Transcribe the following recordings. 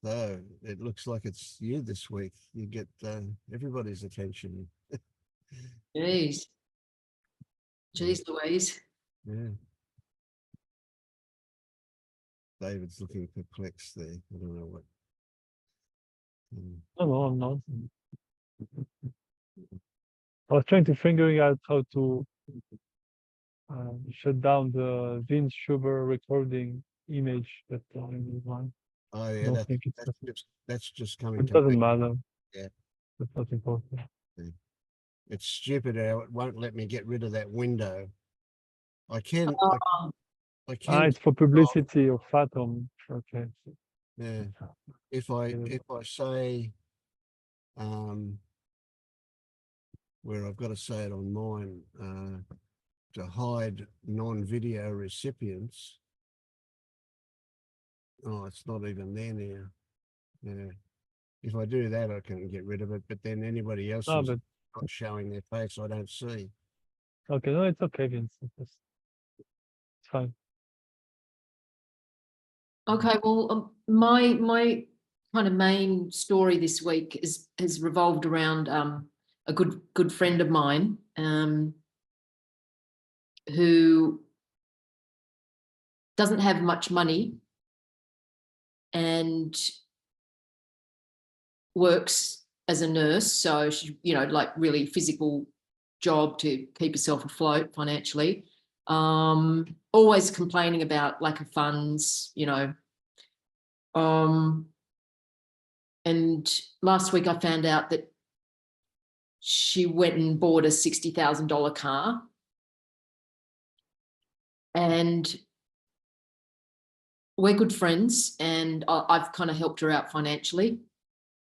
So it looks like it's you this week. You get everybody's attention. Jeez. Jeez Louise. Yeah. David's looking perplexed there. I don't know what. No, I'm not. I was trying to figuring out how to shut down the Vince Schubert recording image that I want. Oh I yeah, don't think it's that's just coming. it doesn't matter. Yeah. That's not important. It's stupid how it won't let me get rid of that window. I can. I can. It's for publicity of Fathom. Okay. Yeah. If I say where I've got to say it on mine, to hide non-video recipients. Oh, it's not even there now. Yeah. If I do that, I can get rid of it, but then anybody else who's not showing their face, I don't see. Okay, no, it's okay, Vince. It's fine. Okay, well, my kind of main story this week has revolved around a good friend of mine who doesn't have much money and works as a nurse. So she, like really physical job to keep herself afloat financially. Always complaining about lack of funds, and last week I found out that she went and bought a $60,000 car, and we're good friends, and I've kind of helped her out financially.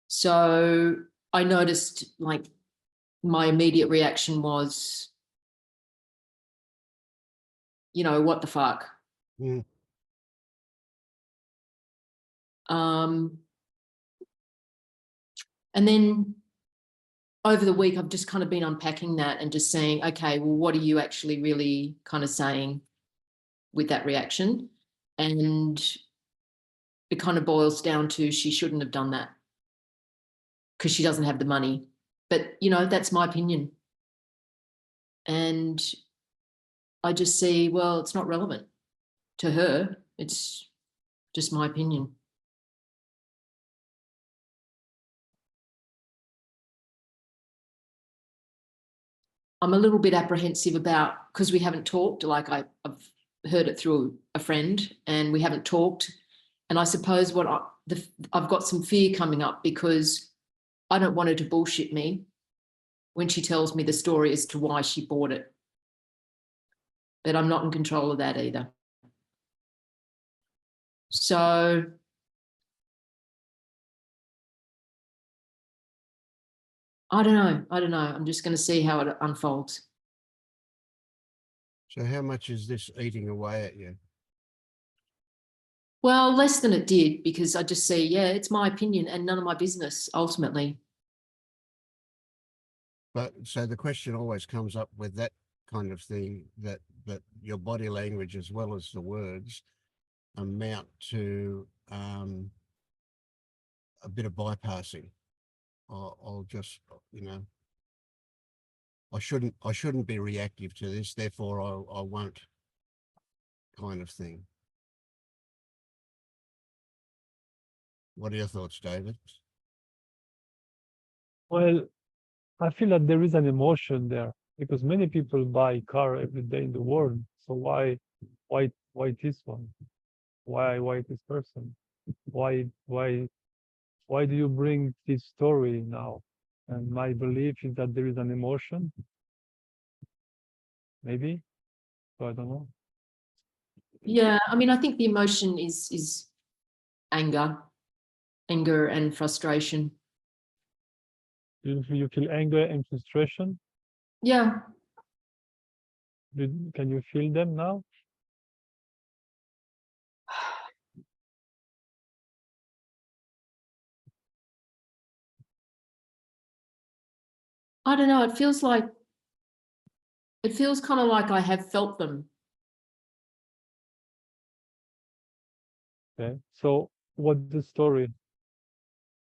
So I noticed, like, my immediate reaction was, what the fuck? Mm. And then over the week, I've just kind of been unpacking that and just saying, okay, well, what are you actually really kind of saying with that reaction? And it kind of boils down to she shouldn't have done that because she doesn't have the money. But, that's my opinion. And I just see, well, it's not relevant to her. It's just my opinion. I'm a little bit apprehensive about, because we haven't talked, like I've heard it through a friend and we haven't talked. And I suppose I've got some fear coming up because I don't want her to bullshit me when she tells me the story as to why she bought it. But I'm not in control of that either. So I don't know. I'm just going to see how it unfolds. So how much is this eating away at you? Well, less than it did, because I just see, yeah, it's my opinion and none of my business ultimately. But so the question always comes up with that kind of thing, that your body language as well as the words amount to a bit of bypassing. I'll just, I shouldn't be reactive to this, therefore I won't, kind of thing. What are your thoughts, David? Well, I feel that there is an emotion there because many people buy a car every day in the world. So why this one? Why this person? Why do you bring this story now? And my belief is that there is an emotion. Maybe. So I don't know. Yeah, I mean, I think the emotion is anger and frustration. You feel anger and frustration? Yeah. Can you feel them now? I don't know. It feels kind of like I have felt them. Okay. So what's the story?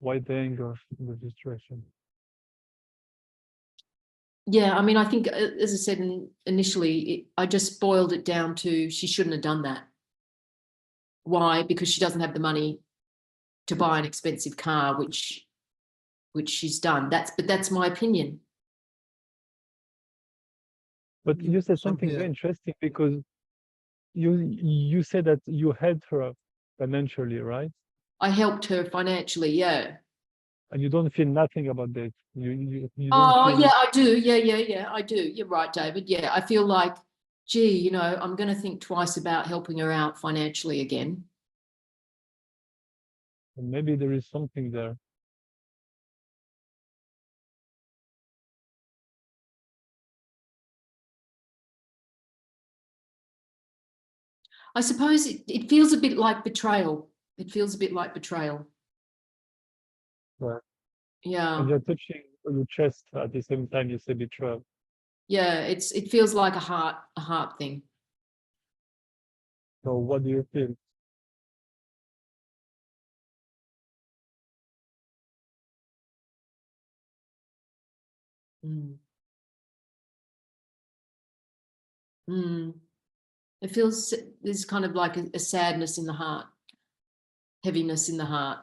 why the anger and the frustration? Yeah, I mean, I think, as I said initially, I just boiled it down to she shouldn't have done that. Why? Because she doesn't have the money to buy an expensive car, which she's done. But that's my opinion. But you said something very interesting, because you said that you helped her financially, right? I helped her financially, yeah. And you don't feel nothing about that. You don't Oh, feel... yeah, I do. Yeah, I do. You're right, David. Yeah, I feel like, gee, you know, I'm going to think twice about helping her out financially again. And maybe there is something there. I suppose it feels a bit like betrayal. It feels a bit like betrayal. Right. Yeah. And you're touching your chest at the same time you say betrayal. Yeah, it feels like a heart thing. So what do you feel? Mm. Mm. It feels, there's kind of like a sadness in the heart, heaviness in the heart.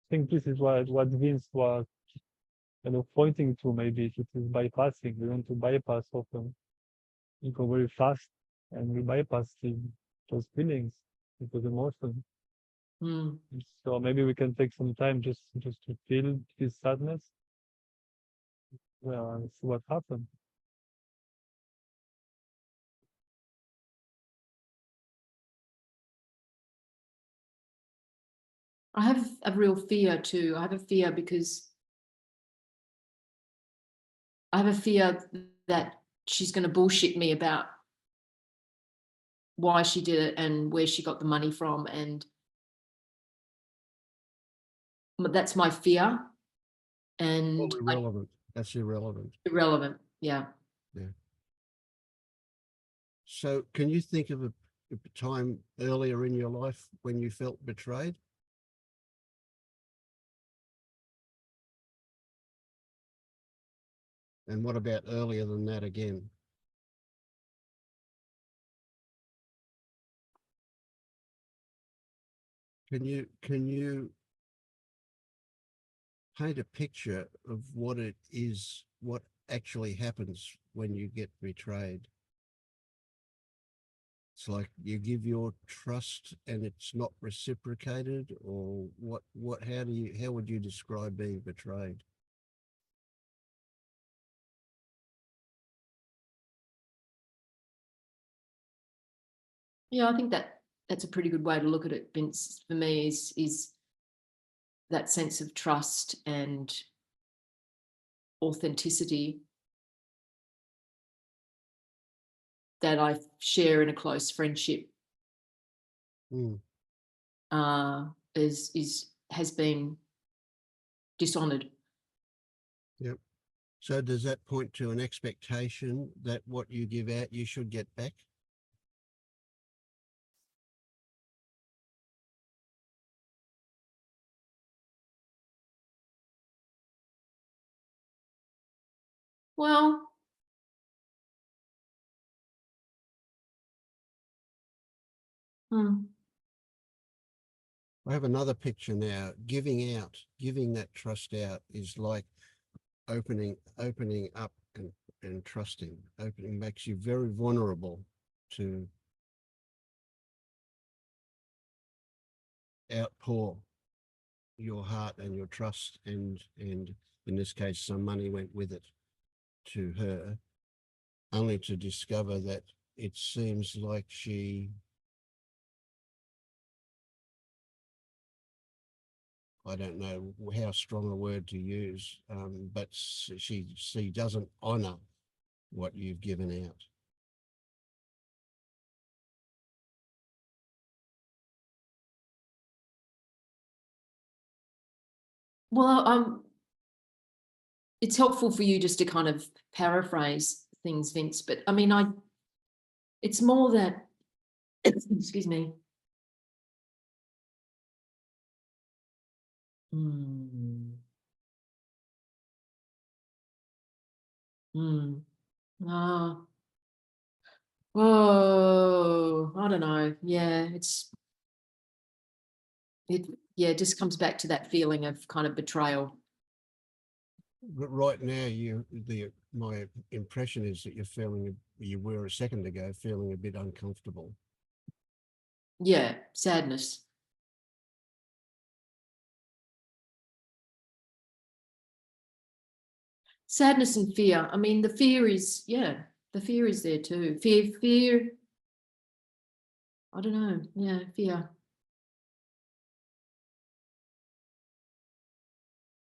I think this is what Vince was pointing to. Maybe it is bypassing. We want to bypass often. We go very fast and we bypass those feelings, those emotions. Mm. So maybe we can take some time just to feel this sadness. Well, and see what happens. I have a real fear too. I have a fear because I have a fear that she's going to bullshit me about why she did it and where she got the money from, and that's my fear. And All irrelevant. That's irrelevant. irrelevant. Yeah. Yeah. So can you think of a time earlier in your life when you felt betrayed? And what about earlier than that again? Can you paint a picture of what it is, what actually happens when you get betrayed? It's like you give your trust and it's not reciprocated, or how would you describe being betrayed? Yeah, I think that's a pretty good way to look at it, Vince. For me, is that sense of trust and authenticity that I share in a close friendship. Mm. Has been dishonored. Yep. So does that point to an expectation that what you give out, you should get back? Well, I have another picture now. Giving that trust out is like opening up and trusting. Opening makes you very vulnerable to outpour your heart and your trust, and in this case some money went with it to her, only to discover that it seems like I don't know how strong a word to use, but she doesn't honor what you've given out. well, it's helpful for you just to kind of paraphrase things, Vince. But I mean, It's more that, excuse me. Mm. Mm. Ah. Oh, I don't know. Yeah, it just comes back to that feeling of kind of betrayal. But right now, my impression is that you were a second ago feeling a bit uncomfortable. Yeah, sadness. Sadness and fear. I mean, the fear is, yeah, the fear is there too. Fear. I don't know. Yeah, fear.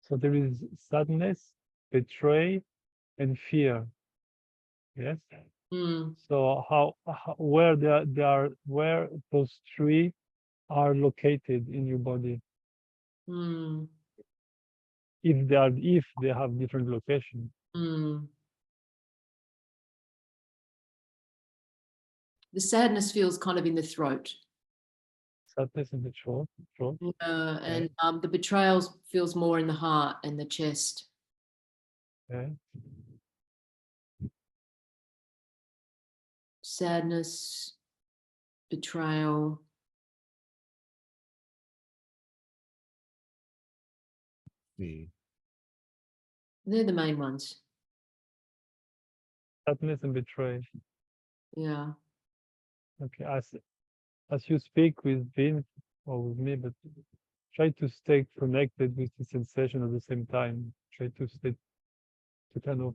So there is sadness, betray, and fear. Yes. Mm, So where where those three are located in your body, mm, if they have different locations. mm. The sadness feels kind of in the throat. Sadness in the throat. And the betrayal feels more in the heart and the chest. Okay. Sadness, betrayal. Fear. They're the main ones. Sadness and betray. Yeah. Okay. As you speak with Vince or with me, but try to stay connected with the sensation at the same time. Try to kind of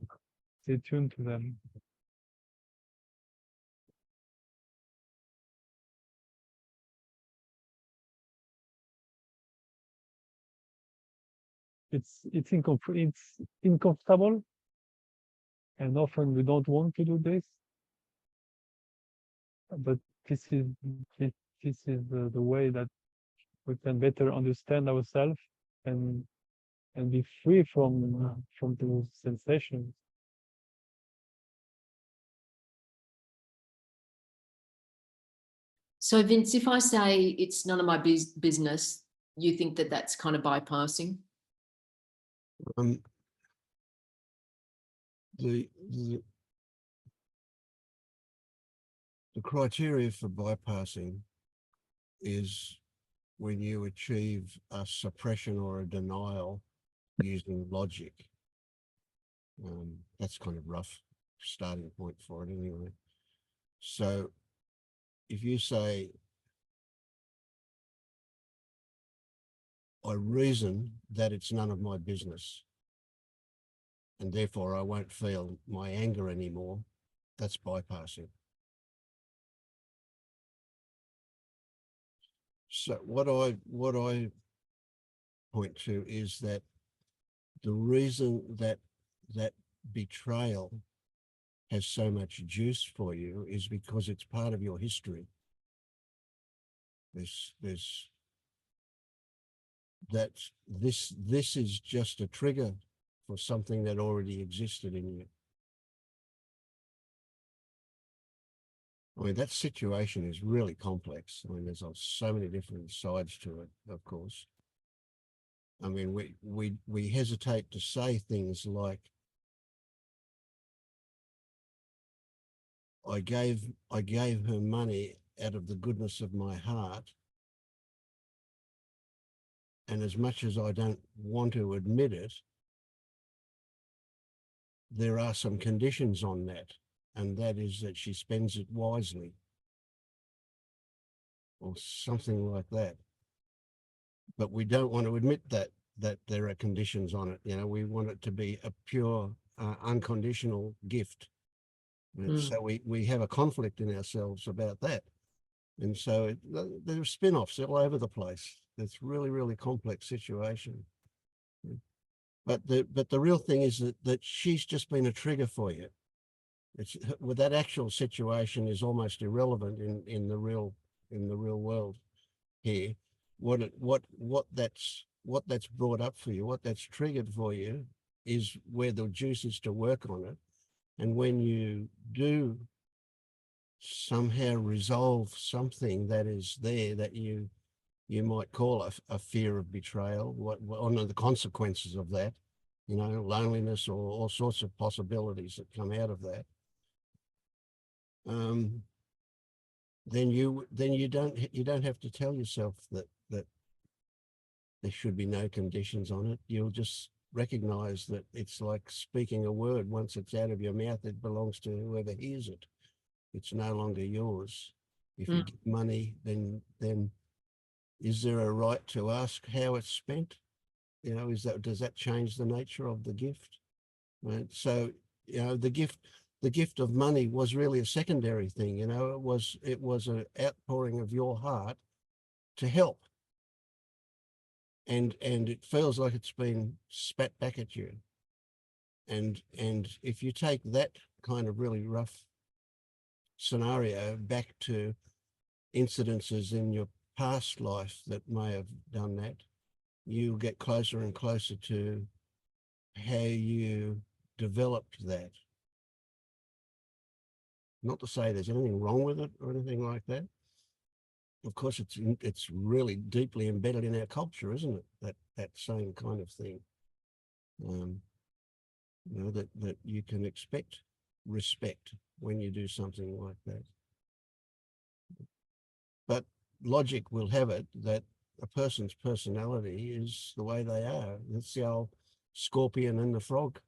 stay tuned to them. It's uncomfortable, and often we don't want to do this, but this is the way that we can better understand ourselves and be free from those sensations. So Vince, if I say it's none of my business, you think that that's kind of bypassing? The criteria for bypassing is when you achieve a suppression or a denial using logic. That's kind of rough starting point for it anyway. So if you say, I reason that it's none of my business, and therefore I won't feel my anger anymore, that's bypassing. So what I point to is that the reason that betrayal has so much juice for you is because it's part of your history. This is just a trigger for something that already existed in you. I mean, that situation is really complex. I mean, there's so many different sides to it, of course. I mean, we hesitate to say things like, I gave her money out of the goodness of my heart. And as much as I don't want to admit it, there are some conditions on that. And that is that she spends it wisely. Or something like that. But we don't want to admit that there are conditions on it. You know, we want it to be a pure, unconditional gift. So we have a conflict in ourselves about that. And so there are spin-offs all over the place. It's really, really complex situation. But the real thing is that she's just been a trigger for you. It's with that actual situation is almost irrelevant in the real world here. What that's brought up for you, what that's triggered for you, is where the juice is to work on it. And when you do somehow resolve something that is there that you might call a fear of betrayal, what on the consequences of that, you know, loneliness or all sorts of possibilities that come out of that. Then you don't have to tell yourself that there should be no conditions on it. You'll just recognize that it's like speaking a word. Once it's out of your mouth, it belongs to whoever hears it. It's no longer yours. If you give money, then is there a right to ask how it's spent? You know, does that change the nature of the gift? Right. So, you know, the gift of money was really a secondary thing. You know, it was an outpouring of your heart to help. And it feels like it's been spat back at you. And if you take that kind of really rough scenario back to incidences in your past life that may have done that, you get closer and closer to how you developed that. Not to say there's anything wrong with it or anything like that. Of course, it's really deeply embedded in our culture, isn't it? That same kind of thing. You know, that you can expect respect when you do something like that. But logic will have it that a person's personality is the way they are. It's the old scorpion and the frog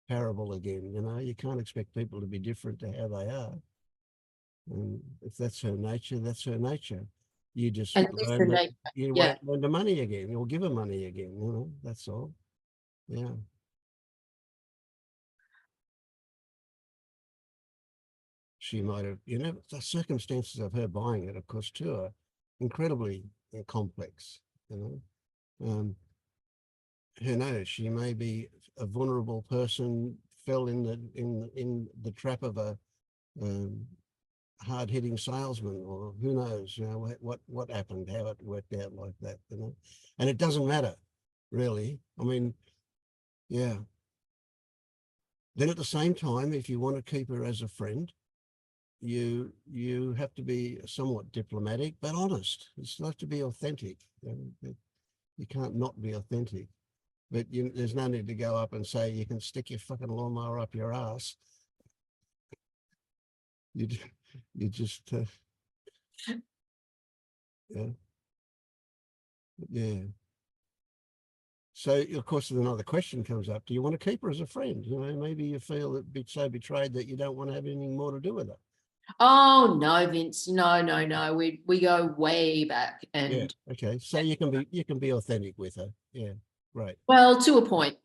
parable again. You know, you can't expect people to be different to how they are. And if that's her nature, that's her nature. You just And that's the nature. you Yeah. won't lend her money again. You'll give her money again. You know, that's all. Yeah. She might have, you know, the circumstances of her buying it, of course, too, are incredibly complex. You know, who knows? She may be a vulnerable person, fell in the trap of a hard-hitting salesman, or who knows, you know, what happened, how it worked out like that, you know. And it doesn't matter, really. I mean, yeah. Then at the same time, if you want to keep her as a friend, you have to be somewhat diplomatic, but honest. You still have to be authentic. You can't not be authentic. But there's no need to go up and say you can stick your fucking lawnmower up your ass. You just yeah. So of course, another question comes up: do you want to keep her as a friend? You know, maybe you feel a bit so betrayed that you don't want to have anything more to do with her. Oh no, Vince. No. We go way back, and Yeah. Okay. So you can be authentic with her. Yeah. Right. well, to a point.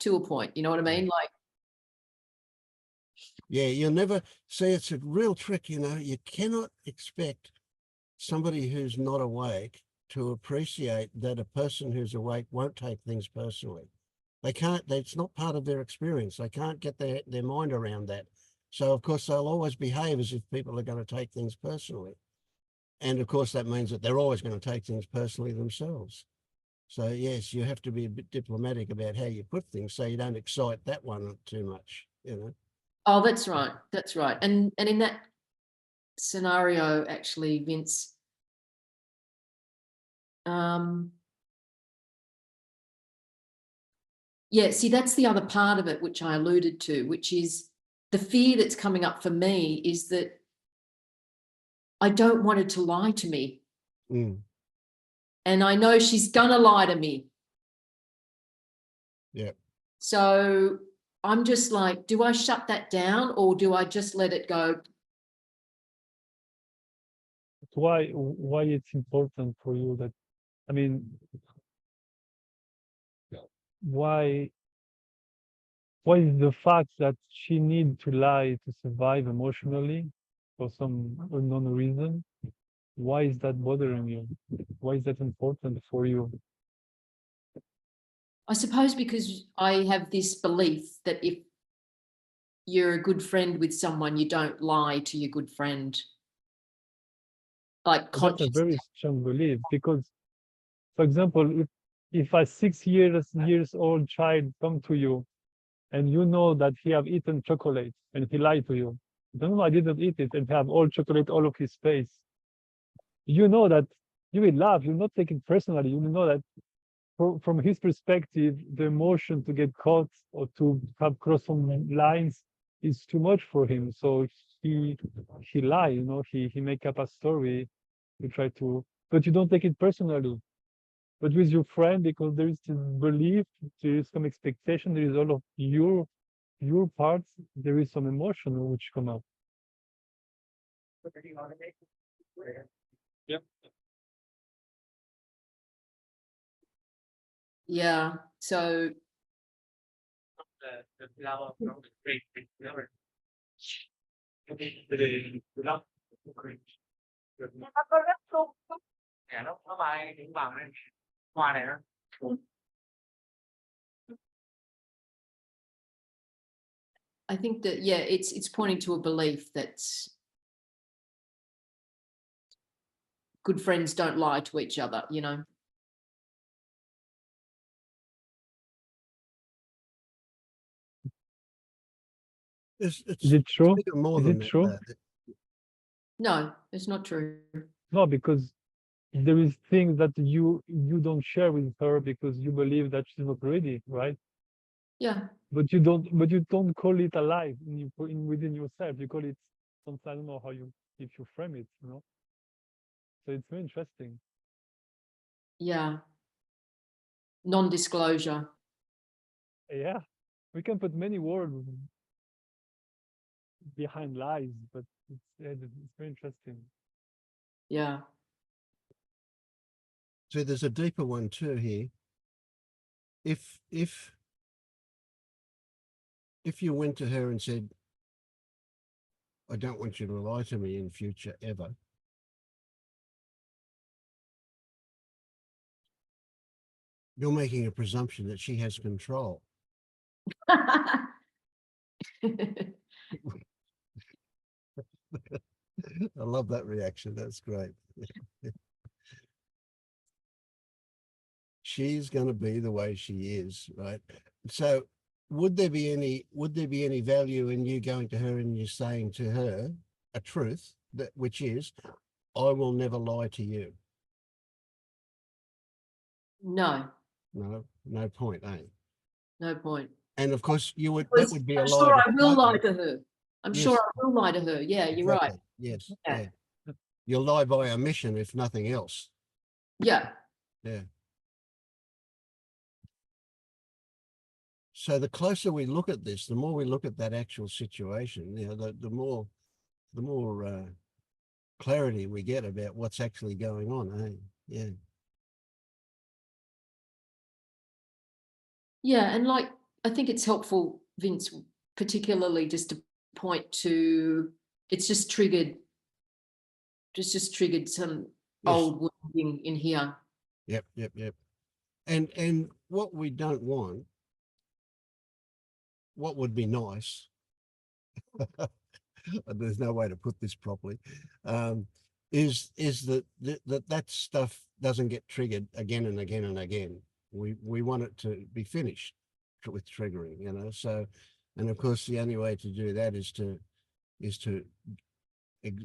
You know what I mean? Like, yeah, you'll never see. It's a real trick. You know, you cannot expect somebody who's not awake to appreciate that a person who's awake won't take things personally. They can't. It's not part of their experience. They can't get their mind around that. So of course they'll always behave as if people are going to take things personally. And of course that means that they're always going to take things personally themselves. So yes, you have to be a bit diplomatic about how you put things so you don't excite that one too much, you know. oh, that's right. And in that scenario, actually, Vince, yeah, see, that's the other part of it, which I alluded to, which is the fear that's coming up for me is that I don't want her to lie to me. And I know she's gonna lie to me. Yeah. So I'm just like, do I shut that down or do I just let it go? Why it's important for you that, I mean, why is the fact that she needs to lie to survive emotionally for some unknown reason? Why is that bothering you? Why is that important for you? I suppose because I have this belief that if you're a good friend with someone, you don't lie to your good friend. Like That's a very consciously. strong belief, because, for example, if a 6 years old child come to you and you know that he have eaten chocolate and he lied to you, No, I didn't eat it and have all chocolate all of his face. You know that you will laugh, you're not taking personally, you know that from his perspective, the emotion to get caught or to have crossed some lines is too much for him. So he lie, you know, he make up a story to try to, but you don't take it personally. But with your friend, because there is this belief, there is some expectation, there is all of your parts, there is some emotion which come out. Yep. Yeah. So I think that, yeah, it's pointing to a belief that good friends don't lie to each other, you know. It's Is it true? bigger more Is than it that. true? No, it's not true. No, because there is things that you don't share with her because you believe that she's not ready, right? Yeah. But you don't call it a lie within yourself. You call it something, I don't know how you, if you frame it, you know. So it's very interesting. Yeah. Non-disclosure. Yeah, we can put many words behind lies, but it's very interesting. Yeah. So there's a deeper one too here. If you went to her and said, I don't want you to lie to me in future ever, you're making a presumption that she has control. I love that reaction. That's great. She's going to be the way she is, right? So would there be any value in you going to her and you saying to her a truth that which is, I will never lie to you? No, No point, eh? no point. And of course that Because would be a I'm lie. sure to I will lie partner. to her. I'm Yes. sure I will lie to her. Yeah, you're right. Exactly. Yes. Yeah. Yeah. You'll lie by omission if nothing else. Yeah. Yeah. So the closer we look at this, the more we look at that actual situation, you know, the more clarity we get about what's actually going on. Eh? Yeah. Yeah. And like, I think it's helpful, Vince, particularly just to point to, it's just triggered some Yes. old wounding in here. Yep. And what we don't want, what would be nice, there's no way to put this properly, is that stuff doesn't get triggered again and again and again. We want it to be finished with triggering, you know. So, and of course, the only way to do that is to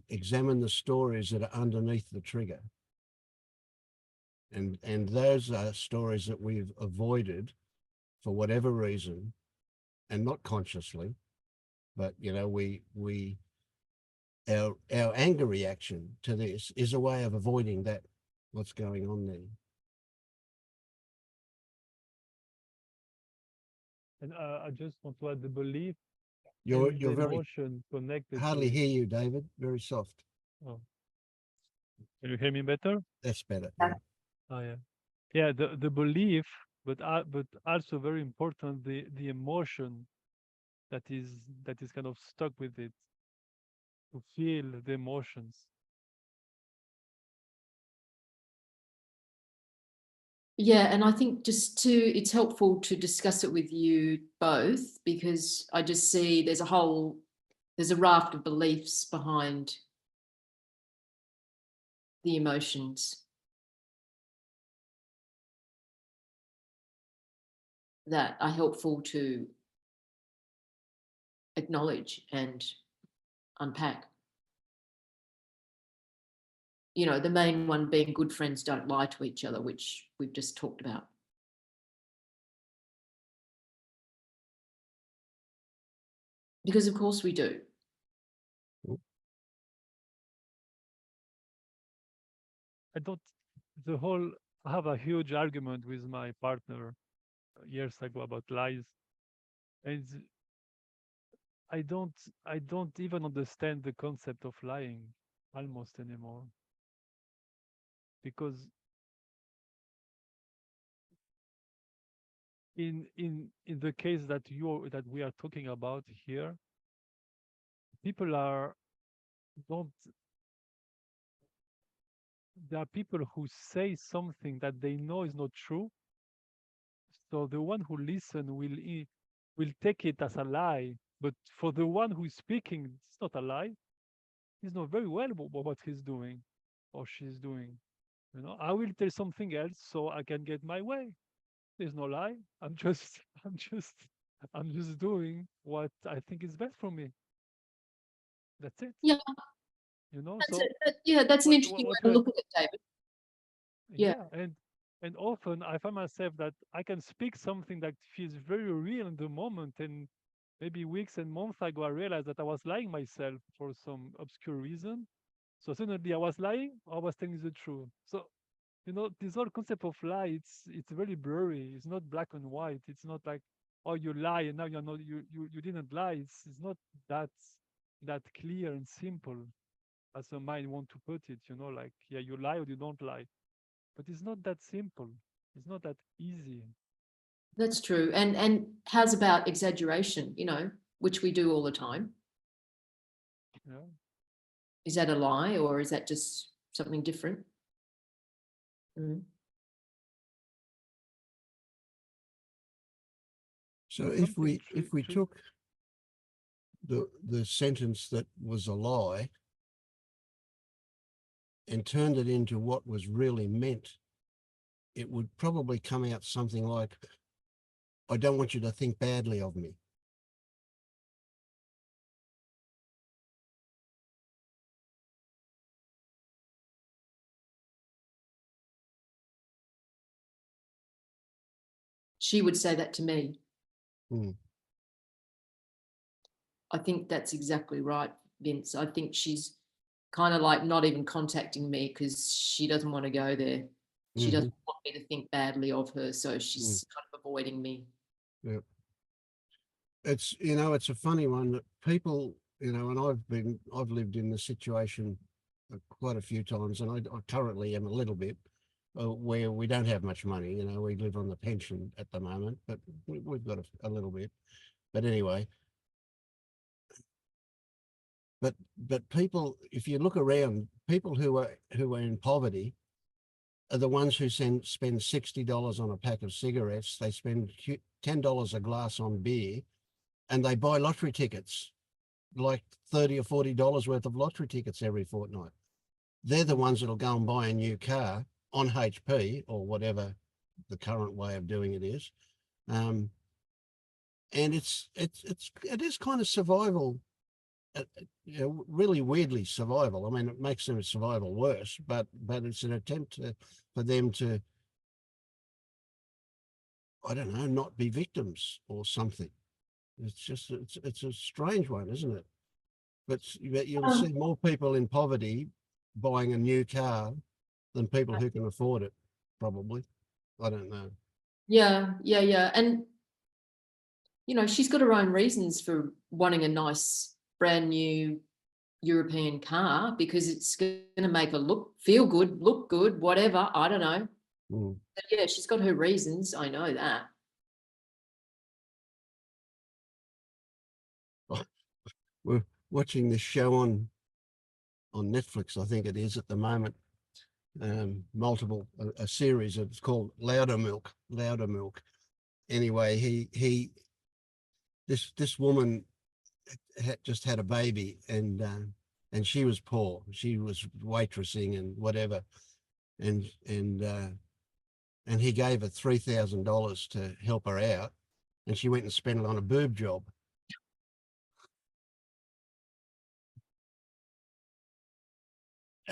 examine the stories that are underneath the trigger. And those are stories that we've avoided for whatever reason, and not consciously, but you know, our anger reaction to this is a way of avoiding that, what's going on there. And I just want to add the belief You're and the very emotion connected to hardly it. hear you, David. Very soft. Oh. Can you hear me better? That's better. Yeah. Yeah. Oh yeah. Yeah, the belief, but also very important, the emotion that is kind of stuck with it, to feel the emotions. Yeah, and I think it's helpful to discuss it with you both, because I just see there's a raft of beliefs behind the emotions that are helpful to acknowledge and unpack. You know, the main one being good friends don't lie to each other, which we've just talked about. Because of course we do. I have a huge argument with my partner years ago about lies. And I don't even understand the concept of lying almost anymore. Because in the case that we are talking about here, there are people who say something that they know is not true. So the one who listen will take it as a lie. But for the one who is speaking, it's not a lie. He's not very well what he's doing or she's doing. You know, I will tell something else so I can get my way. There's no lie. I'm just doing what I think is best for me. That's it. Yeah. You know, That's so yeah, that's an what- interesting what way to we- look at it, David. Yeah. and often I find myself that I can speak something that feels very real in the moment, and maybe weeks and months ago I realized that I was lying myself for some obscure reason. So suddenly I was lying, or I was telling the truth. So you know, this whole concept of lie, it's very blurry. It's not black and white. It's not like, oh, you lie and now you're not you didn't lie. It's not that clear and simple as the mind want to put it, you know, like, yeah, you lie or you don't lie. But it's not that simple. It's not that easy. That's true. And how's about exaggeration, you know, which we do all the time? Yeah. Is that a lie or is that just something different? Mm. So There's if something we tri- took the sentence that was a lie and turned it into what was really meant, it would probably come out something like, I don't want you to think badly of me. She would say that to me. Hmm. I think that's exactly right, Vince. I think she's kind of like not even contacting me because she doesn't want to go there. She Mhm. doesn't want me to think badly of her, so she's kind of avoiding me. Yeah. It's, you know, it's a funny one that people, you know, and I've lived in the situation quite a few times, and I currently am a little bit where we don't have much money. You know, we live on the pension at the moment, but we've got a little bit. But anyway, but people, if you look around, people who are in poverty are the ones who spend $60 on a pack of cigarettes. They spend $10 a glass on beer, and they buy lottery tickets, like $30 or $40 worth of lottery tickets every fortnight. They're the ones that'll go and buy a new car on HP or whatever the current way of doing it is. And it is kind of survival, you know, really weirdly survival. I mean, it makes their survival worse, but it's an attempt for them to, I don't know, not be victims or something. It's just, it's a strange one, isn't it? But you'll see more people in poverty buying a new car than people who can afford it, probably. I don't know. Yeah. And, you know, she's got her own reasons for wanting a nice, brand new European car because it's going to make her feel good, look good, whatever. I don't know. Mm. But yeah, she's got her reasons. I know that. We're watching this show on Netflix, I think it is at the moment. A series. It's called Louder Milk. Anyway, this woman just had a baby, and she was poor. She was waitressing and whatever, and he gave her $3,000 to help her out, and she went and spent it on a boob job.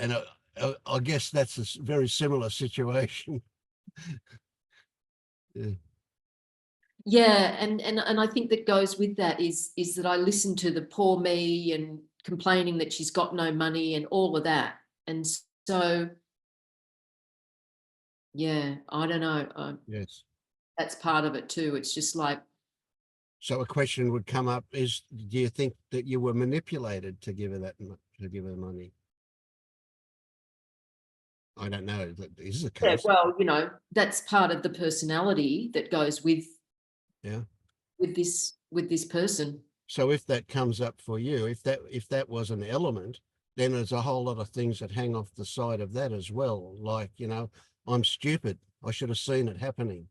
And I guess that's a very similar situation. Yeah. Yeah, and I think that goes with that is that I listen to the poor me and complaining that she's got no money and all of that. And so, yeah, I don't know. Yes. That's part of it too. It's just like, So a question would come up is, do you think that you were manipulated to give her to give her money? I don't know. That is the yeah, case. well, you know, that's part of the personality that goes with Yeah. with this person. So if that comes up for you, if that was an element, then there's a whole lot of things that hang off the side of that as well. Like, you know, I'm stupid. I should have seen it happening,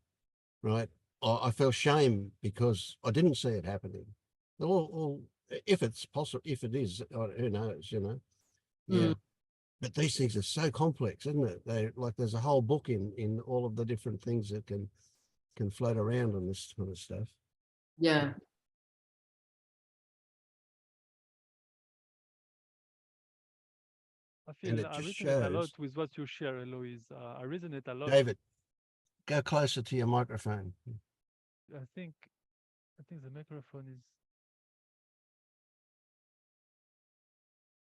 right? I feel shame because I didn't see it happening. Or if it's possible, if it is, who knows, you know? Yeah. Mm. But these things are so complex, isn't it? They like there's a whole book in all of the different things that can float around on this kind of stuff. Yeah. I And feel it I just resonate a lot shows. with what you share, Eloise. I resonate a lot. David, go closer to your microphone. I think the microphone is.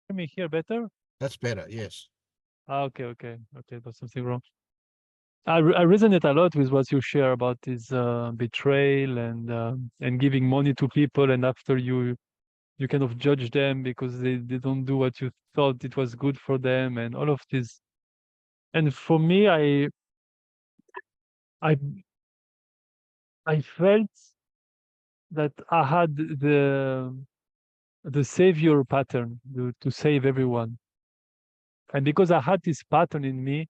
Can you hear better? That's better. Yes. Okay. There's something wrong. I resonate a lot with what you share about this betrayal and giving money to people, and after you kind of judge them because they don't do what you thought it was good for them, and all of this. And for me, I felt that I had the savior pattern to save everyone, and because I had this pattern in me,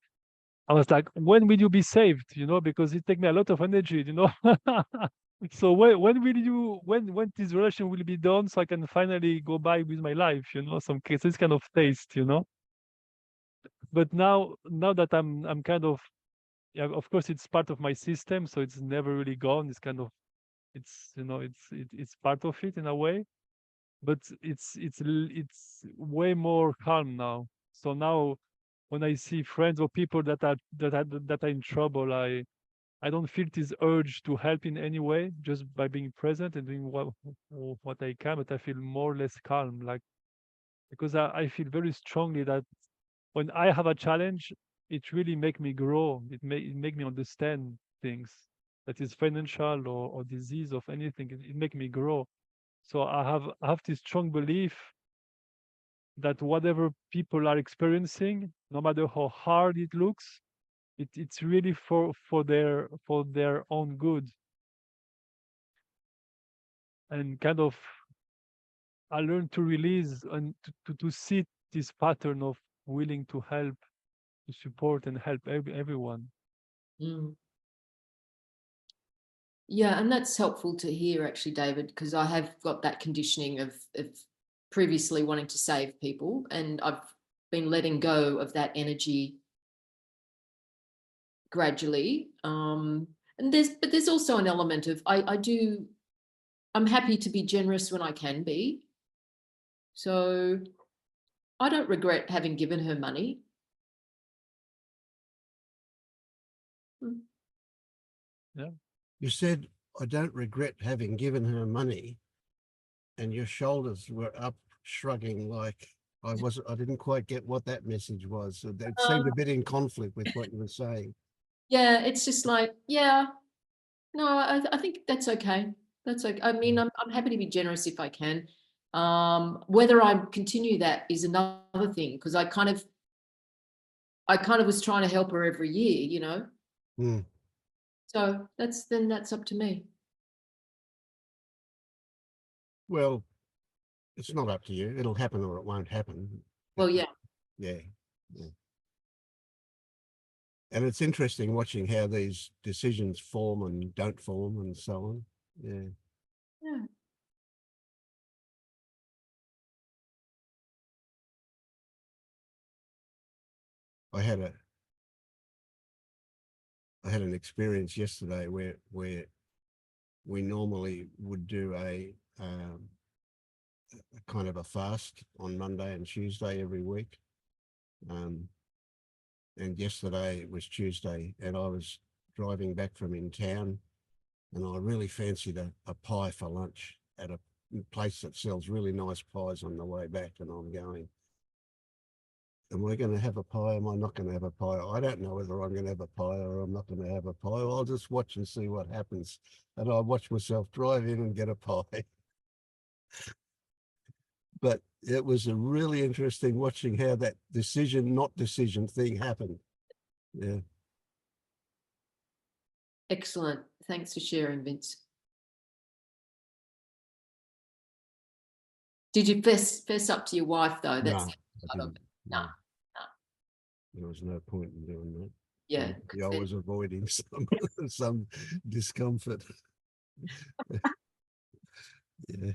I was like, when will you be saved? You know, because it takes me a lot of energy, you know. So when will you when this relation will be done so I can finally go by with my life, you know, some case this kind of taste, you know. But now that I'm kind of, yeah, of course it's part of my system, so it's never really gone. It's kind of, it's, you know, it's part of it in a way, but it's way more calm now. So now when I see friends or people that are in trouble, I don't feel this urge to help in any way, just by being present and doing what I can, but I feel more or less calm, like, because I feel very strongly that when I have a challenge, it really make me grow. It make me understand things that is financial or disease of anything. It make me grow. So I have this strong belief that whatever people are experiencing, no matter how hard it looks, it's really for their own good. And kind of I learned to release and to see this pattern of willing to help, to support and help everyone. Mm. Yeah, and that's helpful to hear actually, David, because I have got that conditioning of previously wanting to save people, and I've been letting go of that energy gradually. And there's also an element of I'm happy to be generous when I can be. So I don't regret having given her money. Mm. Yeah. You said, I don't regret having given her money, and your shoulders were up, shrugging like I didn't quite get what that message was. So that seemed a bit in conflict with what you were saying. Yeah, it's just like, yeah, no, I think that's okay. That's okay. I mean, I'm happy to be generous if I can. Whether I continue that is another thing, because I kind of was trying to help her every year, you know. Mm. So that's up to me. Well, it's not up to you. It'll happen or it won't happen. Well, yeah. Yeah. Yeah. And it's interesting watching how these decisions form and don't form and so on. Yeah. Yeah. I had an experience yesterday where we normally would do a kind of a fast on Monday and Tuesday every week. And yesterday it was Tuesday, and I was driving back from in town, and I really fancied a pie for lunch at a place that sells really nice pies on the way back, and I'm going, am I going to have a pie? Am I not going to have a pie? I don't know whether I'm going to have a pie or I'm not going to have a pie. I'll just watch and see what happens. And I watch myself drive in and get a pie. But it was a really interesting watching how that decision, not decision thing happened. Yeah. Excellent. Thanks for sharing, Vince. Did you fess up to your wife though? That's No, part of it. No. There was no point in doing that. Yeah. Maybe I was avoiding some discomfort. Yeah.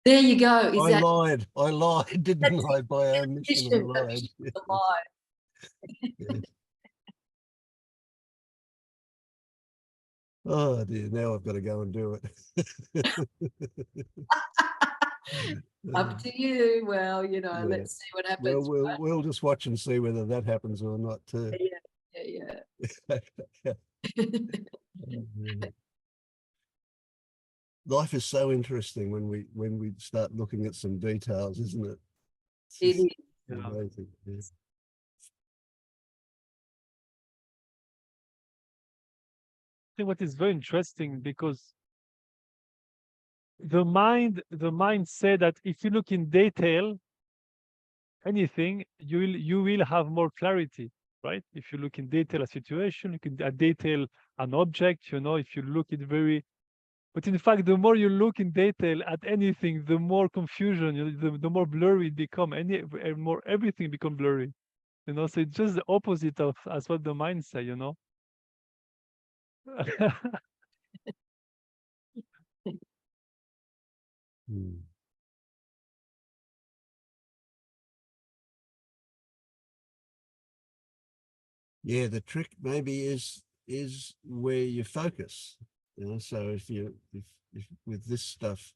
There you go. Is I that lied, didn't I? By omission, I lied. the lie? Yeah. Oh dear, now I've got to go and do it. Up to you. Well, you know, Yeah. let's see what happens. Well, we'll just watch and see whether that happens or not too. Yeah. Life is so interesting when we start looking at some details, isn't it? It's It just is. amazing. Yeah. I think what is very interesting, because the mind said that if you look in detail anything, you will have more clarity, right? If you look in detail a situation, you can detail an object, you know, if you look it very, but in fact, the more you look in detail at anything, the more confusion, you know, the more blurry it become, more everything become blurry, you know. So it's just the opposite of as what the mind say, you know. Yeah, the trick maybe is where you focus. You know, so if with this stuff,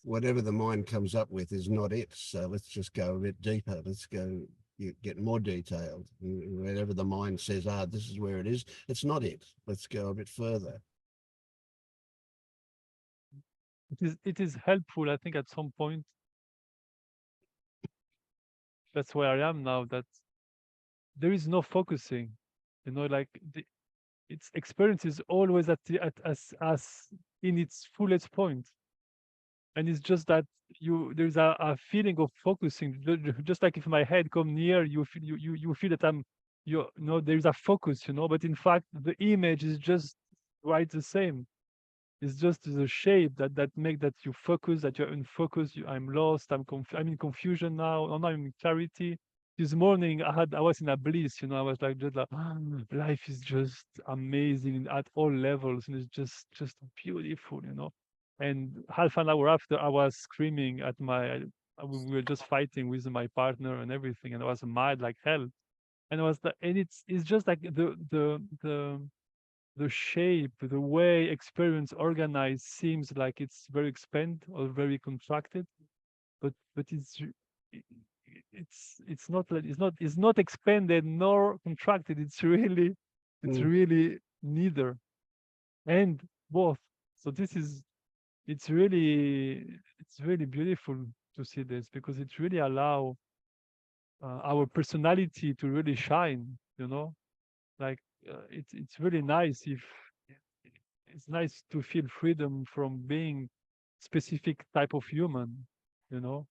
whatever the mind comes up with is not it. So let's just go a bit deeper. Let's go get more detailed. Whatever the mind says, this is where it is, it's not it. Let's go a bit further. It is helpful, I think, at some point. That's where I am now, that there is no focusing, you know, like its experience is always at as in its fullest point. And it's just that there's a feeling of focusing, just like if my head come near, you feel that you know, there's a focus, you know, but in fact the image is just right the same. It's just the shape that make that you focus, that you're in focus. I'm lost. I'm in confusion now. Oh, now I'm in clarity. This morning I was in a bliss. You know, I was like, just like, life is just amazing at all levels, and it's just beautiful. You know, and half an hour after, I was screaming at we were just fighting with my partner and everything, and I was mad like hell. And it was and it's just like the shape, the way experience organized seems like it's very expanded or very contracted, but it's not like it's not expanded nor contracted. It's really neither, and both. So it's really beautiful to see this, because it really allow our personality to really shine, you know. Like it's really nice if it's nice to feel freedom from being specific type of human, you know.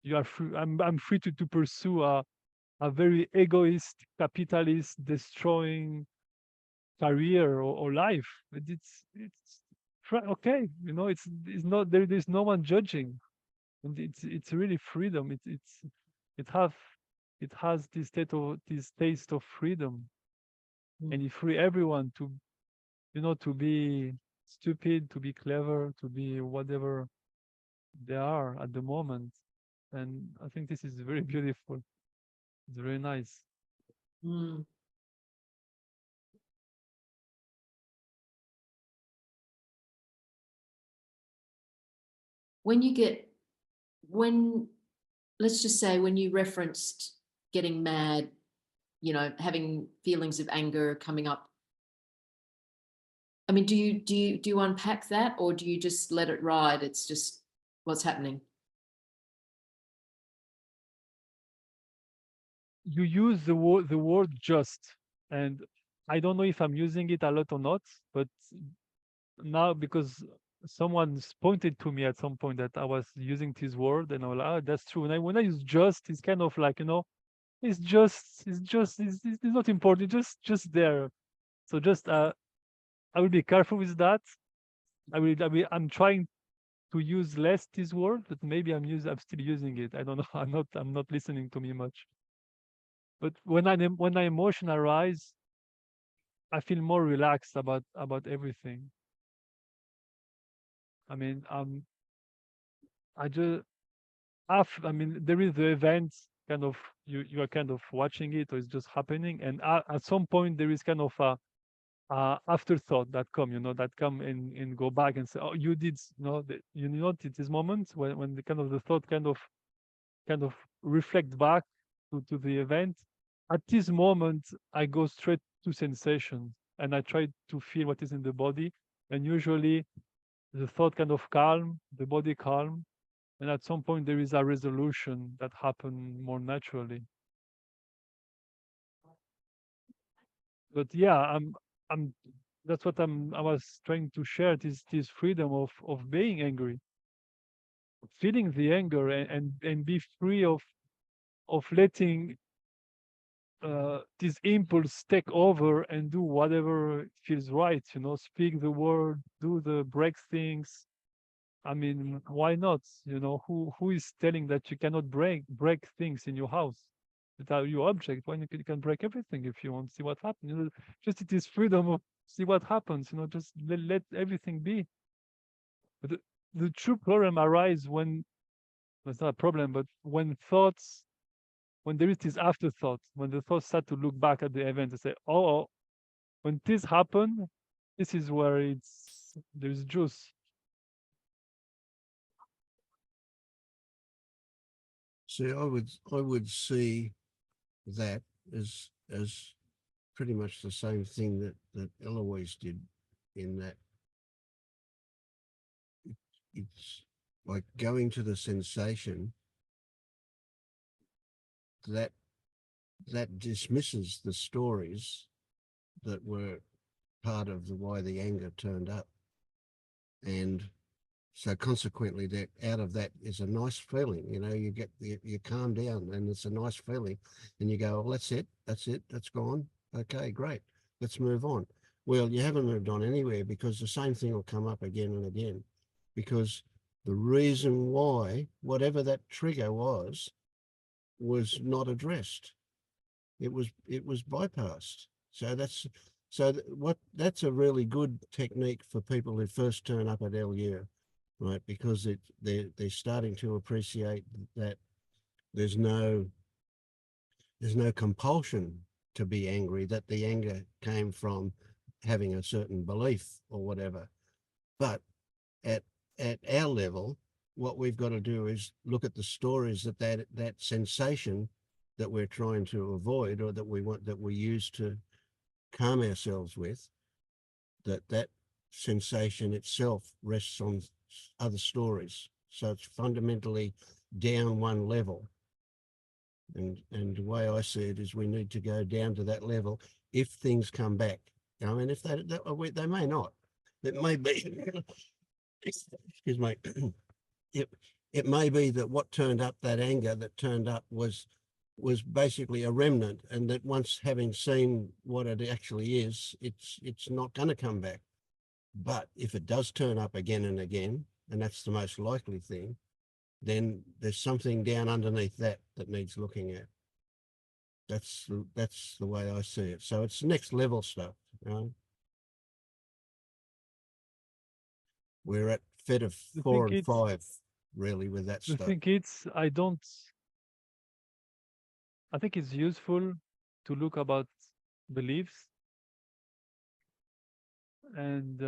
You are free. I'm free to pursue a very egoist, capitalist, destroying career or life. But it's okay, you know. It's not there. There's no one judging, and it's really freedom. It have it has this taste of freedom, and you free everyone to, you know, to be stupid, to be clever, to be whatever they are at the moment. And I think this is very beautiful. It's very nice. Mm. When let's just say when you referenced getting mad, you know, having feelings of anger coming up. I mean, do you unpack that, or do you just let it ride? It's just what's happening. You use the word just, and I don't know if I'm using it a lot or not, but now because someone pointed to me at some point that I was using this word, and I was like, oh, that's true. And when I use just, it's kind of like, you know, it's not important, just there. So just I will be careful with that. I'm trying to use less this word, but maybe I'm still using it. I don't know. I'm not listening to me much. But when my emotion arise, I feel more relaxed about everything. I mean, I just I mean, there is the event, kind of, you are kind of watching it, or it's just happening, and at some point there is kind of a afterthought that come, you know, that come and go back and say, oh, you did, you know, you notice this moment when the kind of the thought kind of reflect back to the event. At this moment, I go straight to sensation, and I try to feel what is in the body, and usually the thought kind of calm, the body calm, and at some point there is a resolution that happen more naturally. But yeah, I'm that's what I was trying to share, this freedom of being angry, feeling the anger, and be free of letting this impulse take over and do whatever feels right, you know, speak the word, do the break things. I mean, why not? You know, who is telling that you cannot break things in your house that are your object? When you can break everything if you want, see what happens. You know, just it is freedom of see what happens. You know, just let everything be. But the true problem arises when it's not a problem, but when there is this afterthought, when the thoughts start to look back at the event and say, oh, when this happened, this is where there's juice. See, I would see that as pretty much the same thing that Eloise did, in that it's like going to the sensation that dismisses the stories that were part of why the anger turned up. And so consequently, that out of that is a nice feeling. You know, you calm down, and it's a nice feeling, and you go, well, that's it, that's gone. Okay, great, let's move on. Well, you haven't moved on anywhere, because the same thing will come up again and again, because the reason why whatever that trigger was not addressed. It was bypassed. So that's a really good technique for people who first turn up at LU, right? Because they're starting to appreciate that there's no compulsion to be angry, that the anger came from having a certain belief or whatever. But at our level, what we've got to do is look at the stories that sensation that we're trying to avoid, or that we use to calm ourselves with, that sensation itself rests on other stories. So it's fundamentally down one level. And the way I see it is we need to go down to that level if things come back. I mean, if they may not. It may be, excuse me, it may be that what turned up, that anger that turned up, was basically a remnant, and that once having seen what it actually is, it's not going to come back. But if it does turn up again and again, and that's the most likely thing, then there's something down underneath that needs looking at. That's the way I see it. So it's next level stuff, you know? We're at FED of 4 and 5 really with that stuff. I think it's useful to look about beliefs, and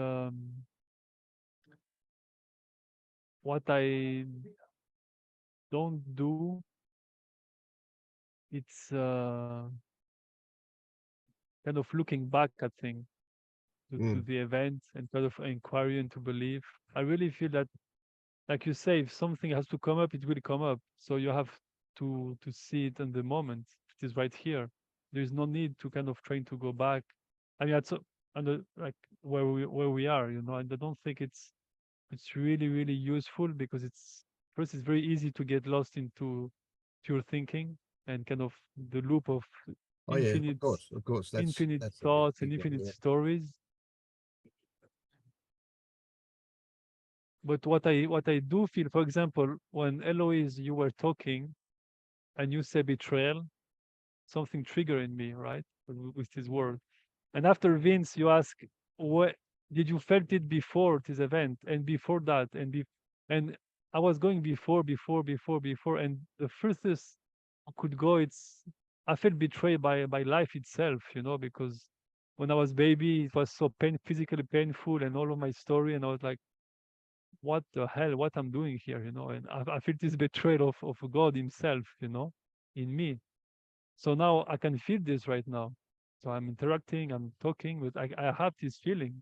what I don't do it's kind of looking back at things to the event and kind of inquiry and to believe. I really feel that, like you say, if something has to come up, it will come up. So you have to see it in the moment. It is right here. There is no need to kind of trying to go back. I mean, that's like where we are, you know. And I don't think it's really useful, because it's first, it's very easy to get lost into pure thinking and kind of the loop of Oh yeah, infinite of course. That's infinite a thoughts big and one, infinite yeah. stories. But what I do feel, for example, when Eloise, you were talking and you say betrayal, something triggered in me, right? With this word. And after Vince, you ask, what did you felt it before this event and before that and I was going before, and the furthest I could go, it's I felt betrayed by life itself, you know, because when I was baby, it was so physically painful, and all of my story, and I was like, what the hell, what I'm doing here, you know, and I feel this betrayal of God himself, you know, in me. So now I can feel this right now. So I'm interacting, I'm talking, but I have this feeling.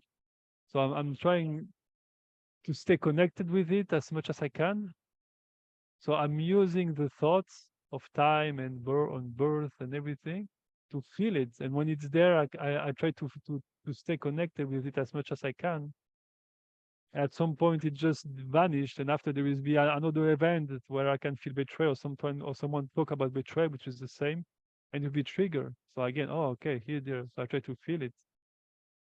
So I'm trying to stay connected with it as much as I can. So I'm using the thoughts of time and birth and everything to feel it. And when it's there, I try to stay connected with it as much as I can. At some point, it just vanished, and after there is be another event where I can feel betrayal, or someone talk about betrayal, which is the same, and you'll be triggered. So again, oh, okay, here, there. So I try to feel it,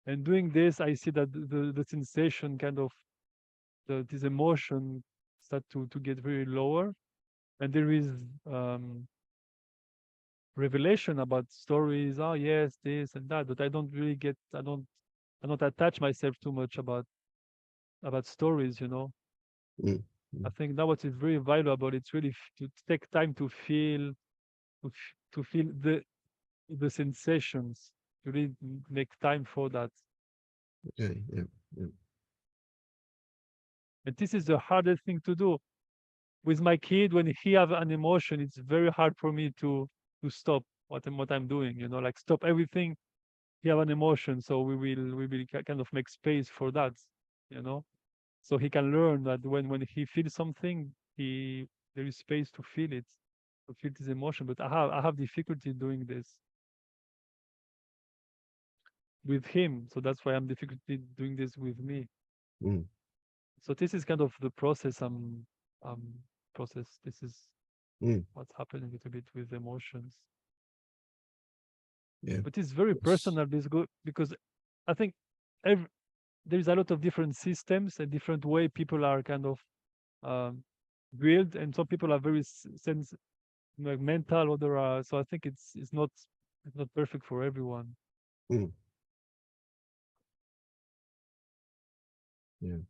and doing this, I see that the sensation, kind of this emotion, start to get very lower, and there is revelation about stories. Oh yes, this and that, but I don't really get. I don't attach myself too much about stories, you know. Mm. I think that what is very valuable. It's really to take time to feel, to feel the sensations. To really make time for that. Okay, yeah, yeah. And this is the hardest thing to do with my kid. When he have an emotion, it's very hard for me to stop what I'm doing. You know, like stop everything. He have an emotion, so we will kind of make space for that. You know, so he can learn that when he feels something, there is space to feel it, to feel this emotion. But I have difficulty doing this with him, so that's why I'm difficulty doing this with me. Mm. So this is kind of the process. Process. This is Mm. what's happening a little bit with emotions. Yeah. But it's very It's- personal. This good because I think every, there's a lot of different systems and different way people are kind of built, and some people are very sense like mental, other are. So I think it's not perfect for everyone. Mm. Yeah.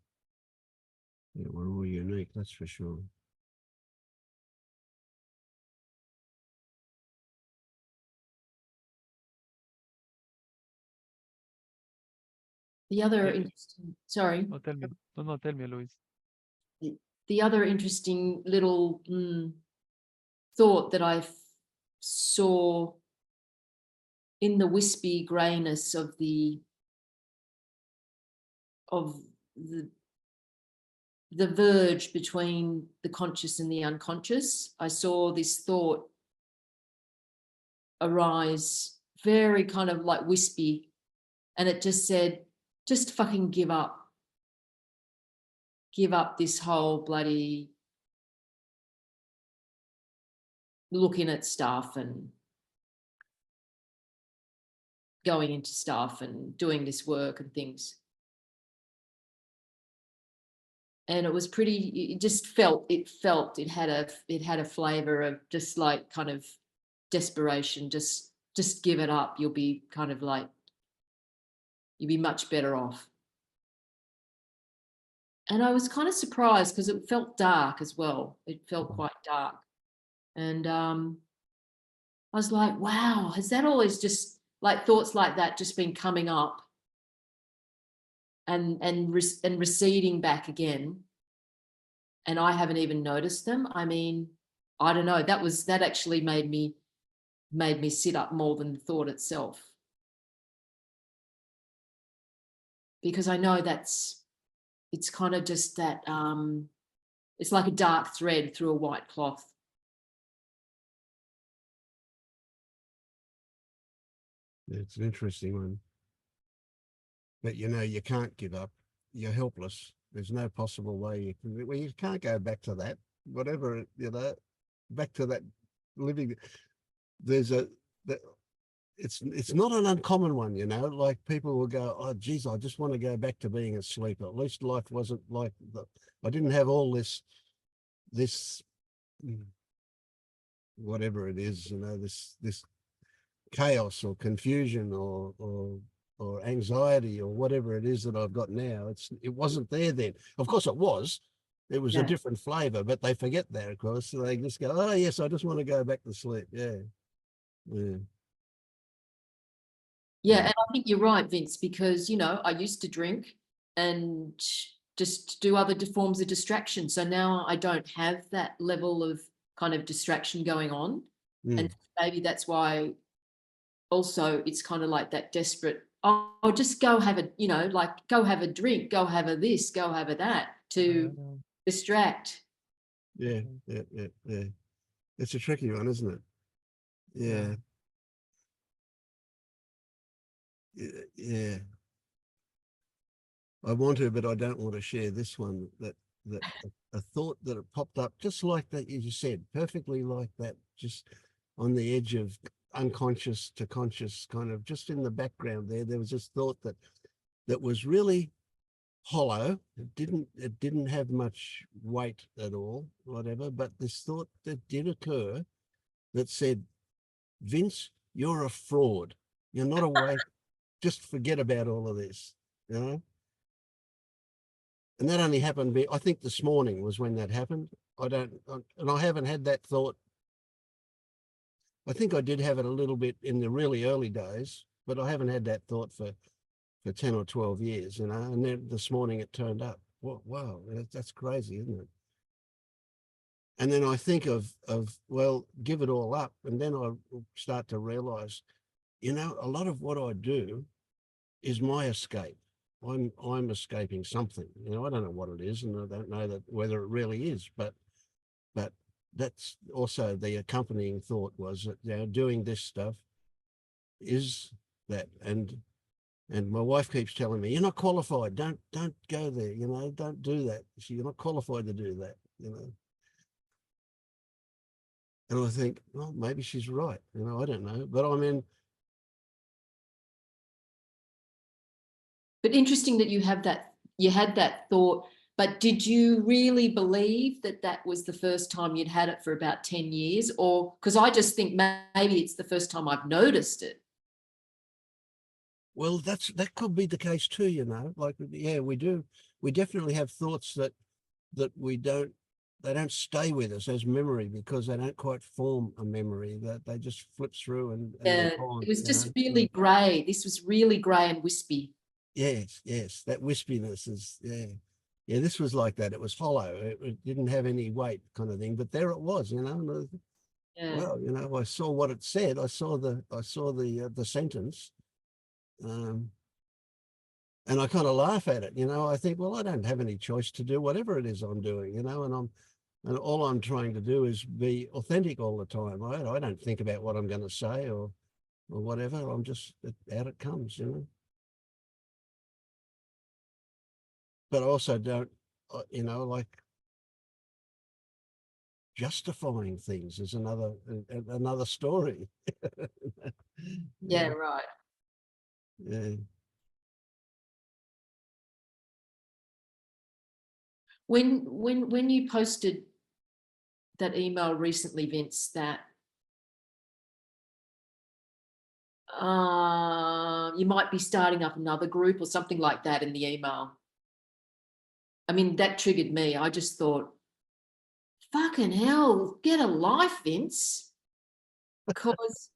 Yeah, we're all unique, that's for sure. The other Yeah. interesting, sorry, No, tell me. No, tell me, Louise. the other interesting little thought that I saw in the wispy grayness of the verge between the conscious and the unconscious, I saw this thought arise, very kind of like wispy, and it just said, just fucking give up this whole bloody looking at stuff and going into stuff and doing this work and things. And it was pretty, it just felt, it had a flavor of just like kind of desperation, just give it up. You'll be kind of like, you'll be much better off. And I was kind of surprised because it felt dark as well. It felt quite dark. And I was like, wow, has that always just like thoughts like that just been coming up and receding back again? And I haven't even noticed them. I mean, I don't know. That actually made me made me sit up more than the thought itself. Because I know it's kind of just that, it's like a dark thread through a white cloth. It's an interesting one. But you know, you can't give up. You're helpless. There's no possible way you can. Well, you can't go back to that. Whatever, you know, back to that living. There's it's not an uncommon one, you know. Like people will go, "Oh, geez, I just want to go back to being asleep. At least life wasn't like I didn't have all this whatever it is, you know, this chaos or confusion or anxiety or whatever it is that I've got now. It wasn't there then. Of course it was. It was a different flavor, but they forget that, of course. So they just go, oh yes, I just want to go back to sleep. Yeah. Yeah, and I think you're right, Vince, because, you know, I used to drink and just do other forms of distraction. So now I don't have that level of kind of distraction going on. And maybe that's why also it's kind of like that desperate, oh, just go have a, you know, like go have a drink, go have a this, go have a that to distract. Yeah. It's a tricky one, isn't it? Yeah. Yeah. I want to, but I don't want to share this one, that a thought that it popped up just like that, you just said, perfectly like that, just on the edge of unconscious to conscious, kind of just in the background there was this thought that was really hollow. It didn't have much weight at all, whatever, but this thought that did occur that said, Vince, you're a fraud. You're not awake. Just forget about all of this, you know? And that only happened, I think this morning was when that happened. And I haven't had that thought. I think I did have it a little bit in the really early days, but I haven't had that thought for 10 or 12 years, you know, and then this morning it turned up. Wow, that's crazy, isn't it? And then I think of, well, give it all up. And then I start to realize, you know, a lot of what I do is my escape. I'm escaping something, you know, I don't know what it is, and I don't know that whether it really is, but that's also the accompanying thought was that, you know, doing this stuff is that. And my wife keeps telling me, you're not qualified. Don't go there. You know, don't do that. You're not qualified to do that, you know. And I think, well, maybe she's right. You know, I don't know, but I mean. But interesting that you had that thought, but did you really believe that was the first time you'd had it for about 10 years? Or, because I just think maybe it's the first time I've noticed it. Well, that could be the case too, you know, like, yeah, we do. We definitely have thoughts that they don't stay with us as memory because they don't quite form a memory, that they just flip through and they're gone, it was just know? really grey. This was really grey and wispy. Yes, that wispiness is, yeah, this was like that. It was hollow. It didn't have any weight, kind of thing. But there it was, you know. Well, you know, I saw what it said. I saw the sentence, and I kind of laugh at it. You know, I think, well, I don't have any choice to do whatever it is I'm doing. You know, and all I'm trying to do is be authentic all the time. I don't think about what I'm going to say or whatever. I'm just out it comes, you know. But I also don't, you know, like justifying things is another story. Yeah, right. Yeah. When you posted that email recently, Vince, that you might be starting up another group or something like that in the email. I mean, that triggered me. I just thought, fucking hell, get a life, Vince. Because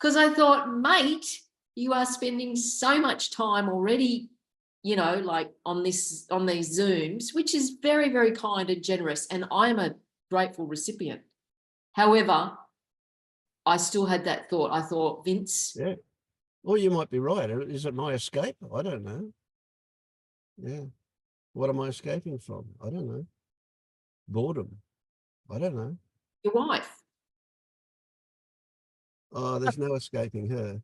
I thought, mate, you are spending so much time already, you know, like on these Zooms, which is very, very kind and generous. And I'm a grateful recipient. However, I still had that thought. I thought, Vince, Yeah. Or you might be right. Is it my escape? I don't know. Yeah. What am I escaping from? I don't know. Boredom. I don't know. your wife. Oh, there's no escaping her.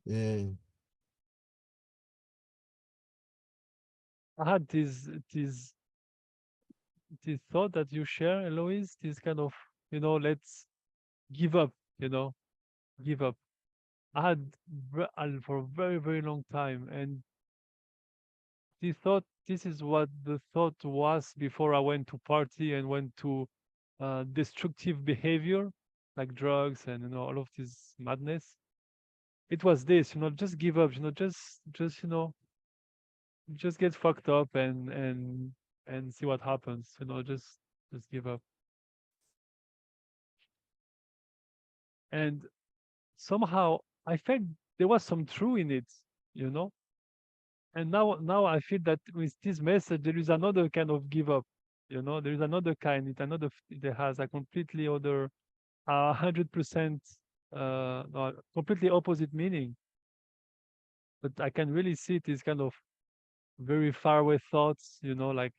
Yeah. I had this thought that you share, Eloise, this kind of, let's give up, give up. I had for a very, very long time, and this is what the thought was before I went to party and went to destructive behavior, like drugs and all of this madness. It was this, just give up, just get fucked up and see what happens, just give up. And somehow I felt there was some truth in it, you know. And now I feel that with this message there is another kind of give up, there is another kind, it has a completely other 100% no, completely opposite meaning. But I can really see it is kind of very far away thoughts, like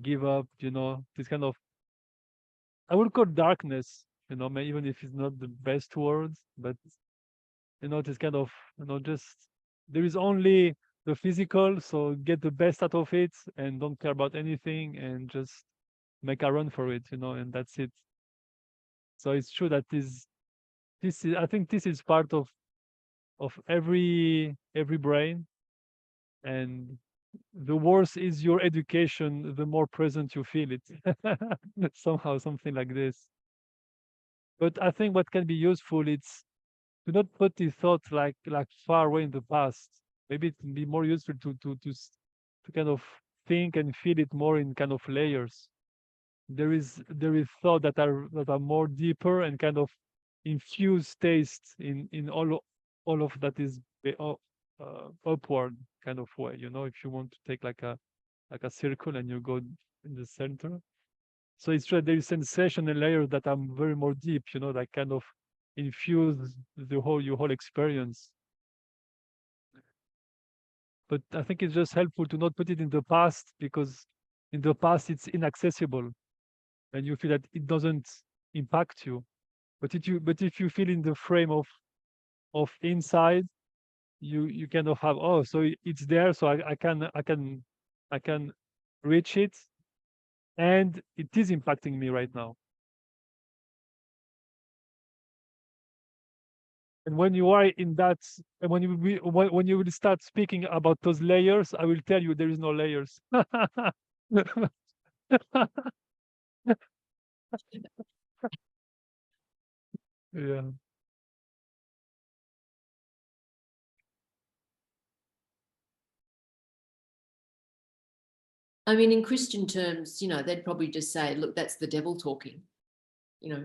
give up, this kind of, I would call darkness, even if it's not the best words, but this kind of, just there is only the physical, so get the best out of it and don't care about anything and just make a run for it, and that's it. So it's true that this is, I think this is part of every brain, and the worse is your education, the more present you feel it. Somehow, something like this. But I think what can be useful, it's to not put the thought like far away in the past. Maybe it can be more useful to kind of think and feel it more in kind of layers. There is thought that are more deeper and kind of infuse taste in all of that is upward kind of way. If you want to take like a circle and you go in the center. So it's true there is sensation and layers that are very more deep, that kind of infuse your whole experience. But I think it's just helpful to not put it in the past, because in the past it's inaccessible and you feel that it doesn't impact you. But if you feel in the frame of inside, you kind of have, oh, so it's there, so I can reach it, and it is impacting me right now. And when you are in that, and when you will start speaking about those layers, I will tell you there is no layers. Yeah. I mean, in Christian terms, they'd probably just say, look, that's the devil talking, Yeah.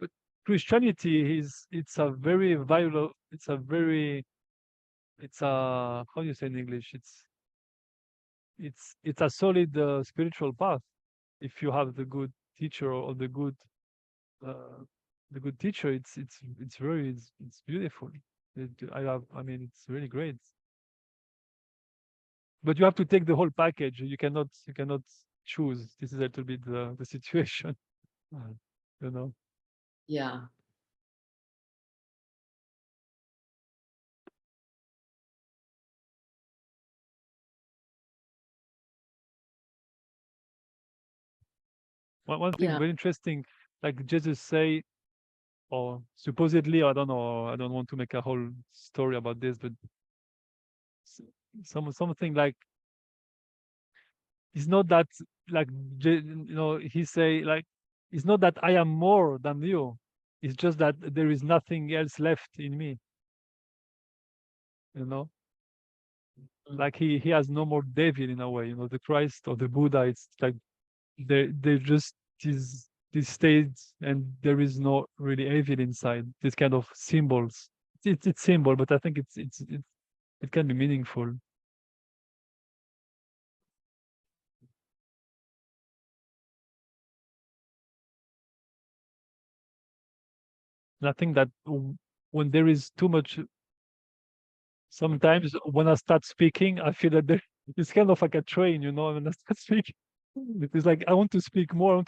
But Christianity it's a very vital, it's a how do you say in English? It's a solid spiritual path if you have the good teacher or uh, the good teacher. It's very it's beautiful. I mean, it's really great. But you have to take the whole package. You cannot choose. This is a little bit the situation. You know. yeah. One thing Yeah. very interesting, like Jesus say, or supposedly, I don't know, I don't want to make a whole story about this, but something like, it's not that, like, he say, like, it's not that I am more than you, it's just that there is nothing else left in me, you know. Like he has no more devil in a way, the Christ or the Buddha, it's like they just this state, and there is no really evil inside, this kind of symbols. it's symbol, but I think it can be meaningful. And I think that when there is too much, sometimes when I start speaking, I feel that it's kind of like a train, when I start speaking, it is like I want to speak more,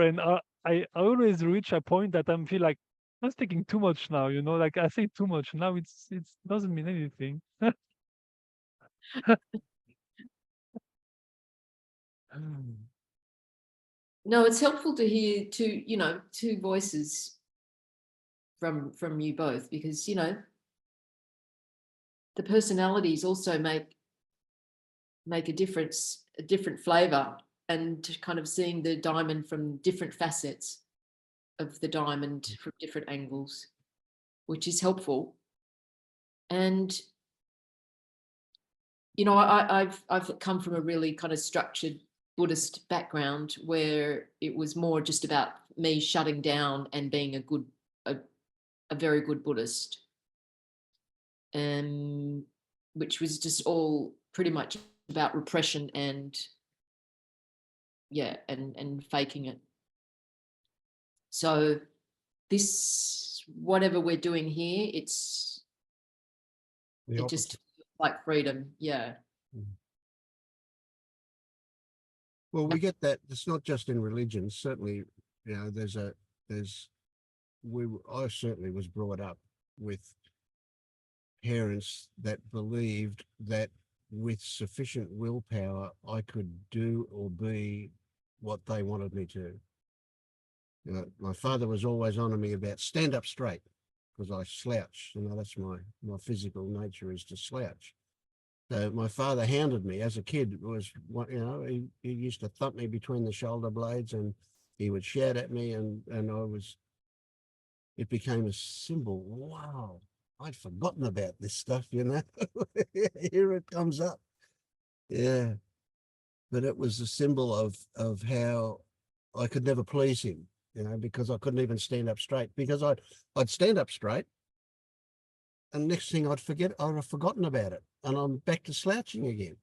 and I always reach a point that I feel like I'm speaking too much now, like I say too much now. It doesn't mean anything. No, it's helpful to hear two voices from you both, because the personalities also make a difference, a different flavor, and kind of seeing the diamond from different facets of the diamond from different angles, which is helpful. And I've come from a really kind of structured Buddhist background, where it was more just about me shutting down and being a very good Buddhist, which was just all pretty much about repression and faking it. So this, whatever we're doing here, it just feels like freedom. Yeah. Well, we get that. It's not just in religion. Certainly, I certainly was brought up with parents that believed that with sufficient willpower, I could do or be what they wanted me to. My father was always on me about stand up straight, because I slouch. That's my physical nature, is to slouch. So my father hounded me as a kid. He used to thump me between the shoulder blades, and he would shout at me, and it became a symbol. Wow, I'd forgotten about this stuff, Here it comes up. Yeah. But it was a symbol of how I could never please him, because I couldn't even stand up straight, because I'd stand up straight, and next thing I'd have forgotten about it, and I'm back to slouching again.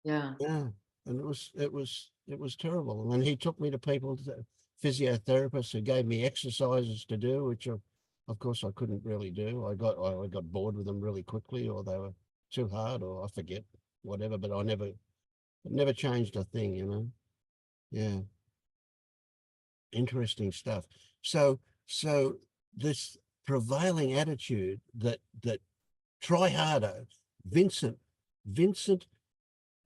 Yeah. Yeah. And it was terrible. And he took me to physiotherapists who gave me exercises to do, which of course I couldn't really do. I got bored with them really quickly, or they were too hard, or I forget, whatever, but it never changed a thing, Yeah. Interesting stuff. So this prevailing attitude that try harder, Vincent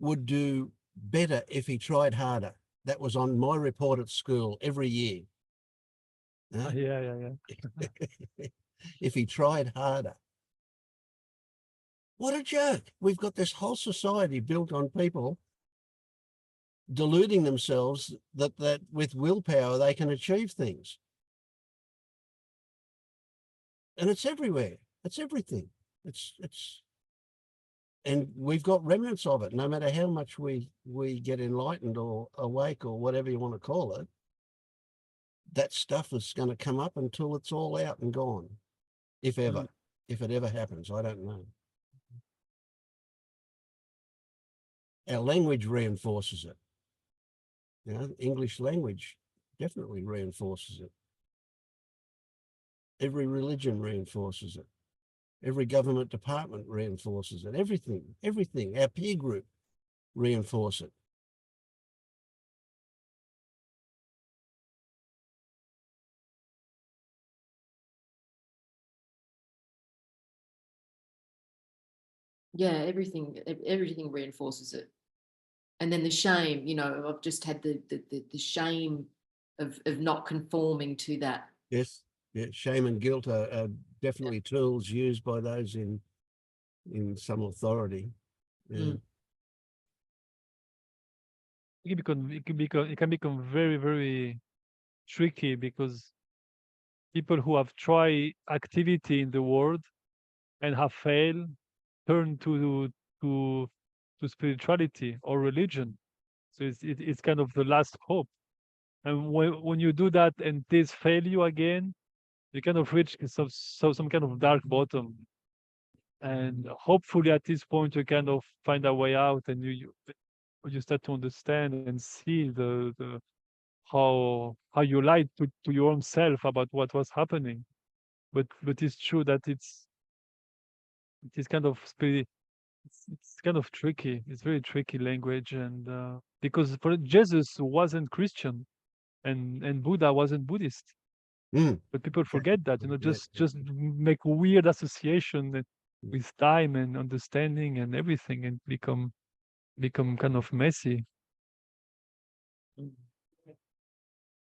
would do better if he tried harder. That was on my report at school every year. Huh? Yeah. If he tried harder. What a joke. We've got this whole society built on people deluding themselves that with willpower they can achieve things. And it's everywhere. It's everything. And we've got remnants of it. No matter how much we get enlightened or awake or whatever you want to call it, that stuff is going to come up until it's all out and gone, if ever. If it ever happens, I don't know. Our language reinforces it. English language definitely reinforces it. Every religion reinforces it. Every government department reinforces it. Everything. Our peer group reinforce it. Yeah, everything reinforces it. And then the shame, I've just had the shame of not conforming to that. Yes. Yeah. Shame and guilt are definitely tools used by those in some authority. Yeah. It can become very, very tricky, because people who have tried activity in the world and have failed turn to spirituality or religion. So it's kind of the last hope. And when you do that and this fail you again, you kind of reach some kind of dark bottom, and hopefully at this point you kind of find a way out, and you start to understand and see the how you lied to your own self about what was happening. But it's true that it is kind of it's kind of tricky. It's very tricky language, and because for Jesus wasn't Christian, and Buddha wasn't Buddhist. Mm. But people forget that, you know, Yeah, just make weird association with time and understanding and everything, and become kind of messy.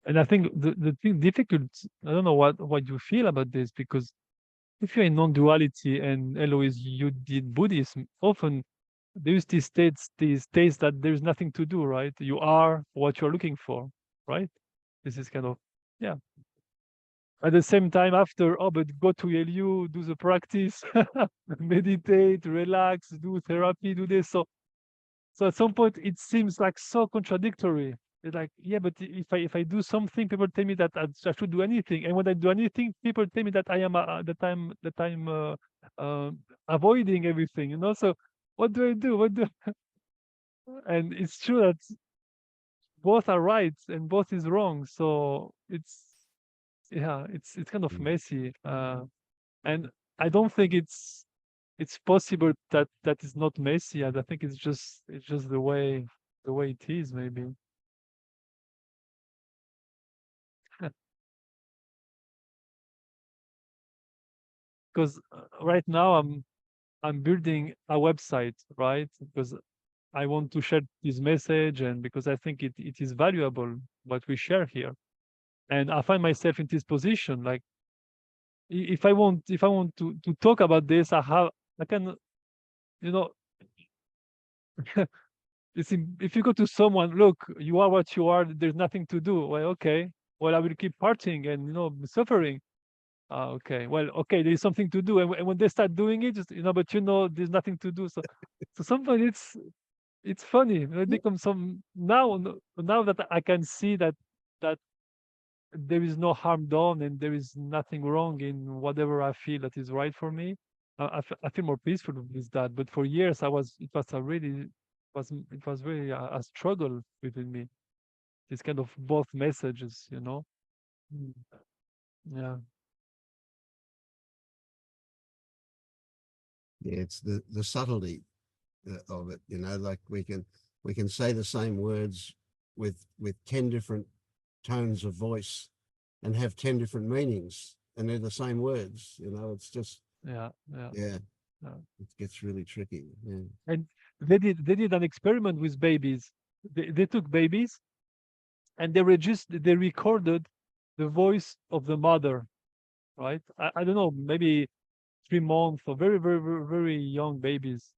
And I think the thing difficult, I don't know what you feel about this, because if you're in non-duality, and Eloise, you did Buddhism, often there's these states that there's nothing to do, right? You are what you're looking for, right? This is kind of, yeah. At the same time, after, oh, but go to LU, do the practice, meditate, relax, do therapy, do this. So at some point, it seems like so contradictory. It's like, yeah, but if I do something, people tell me that I should do anything, and when I do anything, people tell me that I am that I'm avoiding everything. You know, so what do I do? What do? And it's true that both are right and both is wrong. So it's kind of messy, and I don't think it's possible that is not messy. And I think it's just the way it is, maybe. Because right now I'm building a website, right? Because I want to share this message, and because I think it is valuable what we share here. And I find myself in this position, like, if I want to talk about this, I can, you know, if you go to someone, look, you are what you are, there's nothing to do. Well, okay, well, I will keep partying and, you know, suffering. Okay, well, okay, there is something to do, and when they start doing it, just, you know, but, you know, there's nothing to do. So sometimes it's funny. You know, it becomes some now that I can see that there is no harm done, and there is nothing wrong in whatever I feel that is right for me. I feel more peaceful with that. But for years, it was really a struggle within me. This kind of both messages, you know. Mm. Yeah. Yeah, it's the subtlety of it, you know, like we can say the same words with 10 different tones of voice and have 10 different meanings, and they're the same words, you know. It's just, Yeah. yeah, it gets really tricky. Yeah. And they did an experiment with babies. They took babies, and they recorded the voice of the mother, right? I don't know, maybe 3 months, or very, very, very, very young babies.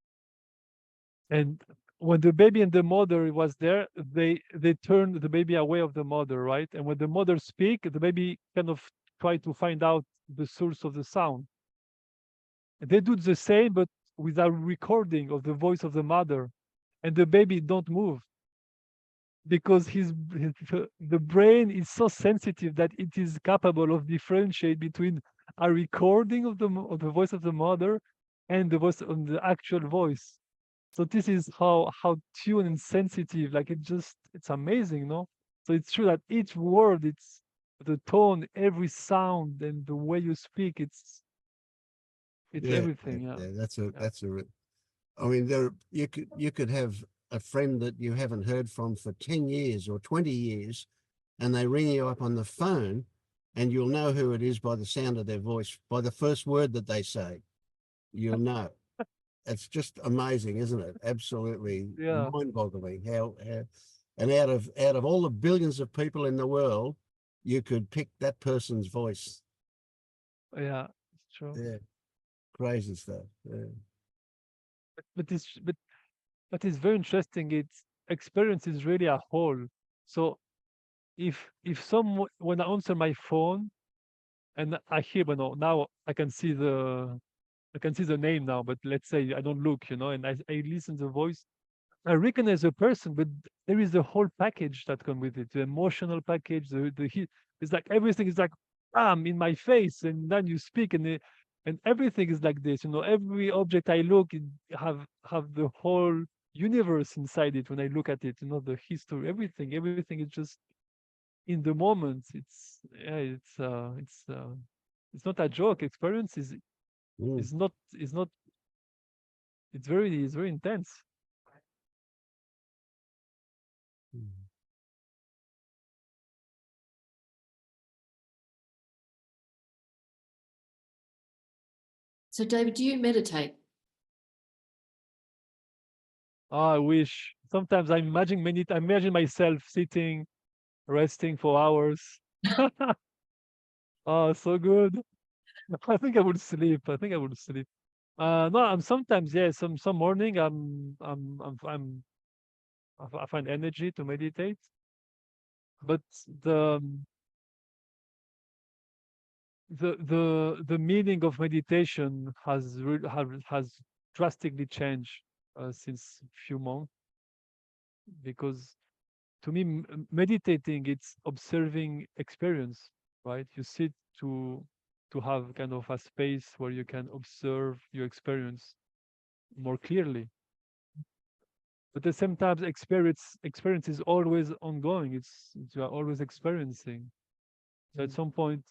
And when the baby and the mother was there, they turned the baby away of the mother, right? And when the mother speak, the baby kind of try to find out the source of the sound. And they do the same, but with a recording of the voice of the mother, and the baby don't move, because the brain is so sensitive that it is capable of differentiate between a recording of the voice of the mother and the voice of the actual voice. So this is how tuned and sensitive, like, it's amazing, no? So it's true that each word, it's the tone, every sound, and the way you speak, it's everything. Yeah. That's I mean, you could have a friend that you haven't heard from for 10 years or 20 years, and they ring you up on the phone, and you'll know who it is by the sound of their voice, by the first word that they say. You'll know. It's just amazing, isn't it? Absolutely Yeah. mind-boggling how and out of all the billions of people in the world, you could pick that person's voice. Yeah, it's true. Yeah, crazy stuff. Yeah. But it's very interesting. It's experience is really a whole. So if someone, when I answer my phone and I hear, well, no, now I can see the name now, but let's say I don't look, you know, and I listen to the voice, I recognize a person, but there is a whole package that comes with it, the emotional package, it's like everything is like, in my face, and then you speak, and everything is like this. Every object I look have the whole universe inside it when I look at it. The history, everything is just in the moment. It's not a joke. Experience Mm. is not. It's very intense. Mm. So David, do you meditate? I wish. Sometimes I imagine myself sitting, resting for hours. Oh, so good. I think I would sleep. No, I'm sometimes, yeah, some morning I find energy to meditate, but the the meaning of meditation has drastically changed since few months, because to me, meditating, it's observing experience, right? You sit to have kind of a space where you can observe your experience more clearly. But at the same time, experience is always ongoing. You are always experiencing. So at some point,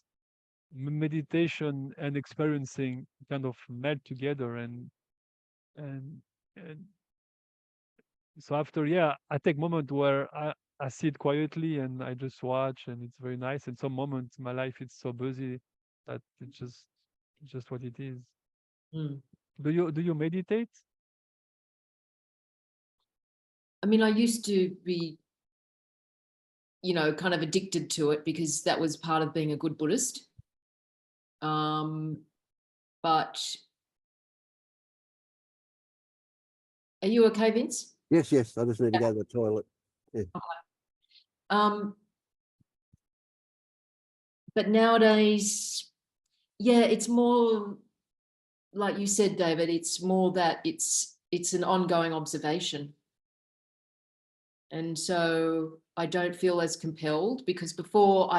meditation and experiencing kind of melt together, and and so after, yeah, I take moment where I sit quietly and I just watch, and it's very nice. And some moments my life is so busy that it's just what it is. Mm. Do you meditate? I mean, I used to be, kind of addicted to it because that was part of being a good Buddhist. But are you okay, Vince? Yes, yes. I just need to go to the toilet. Um, but nowadays, yeah, it's more like you said, David, it's more that it's an ongoing observation. And so I don't feel as compelled, because before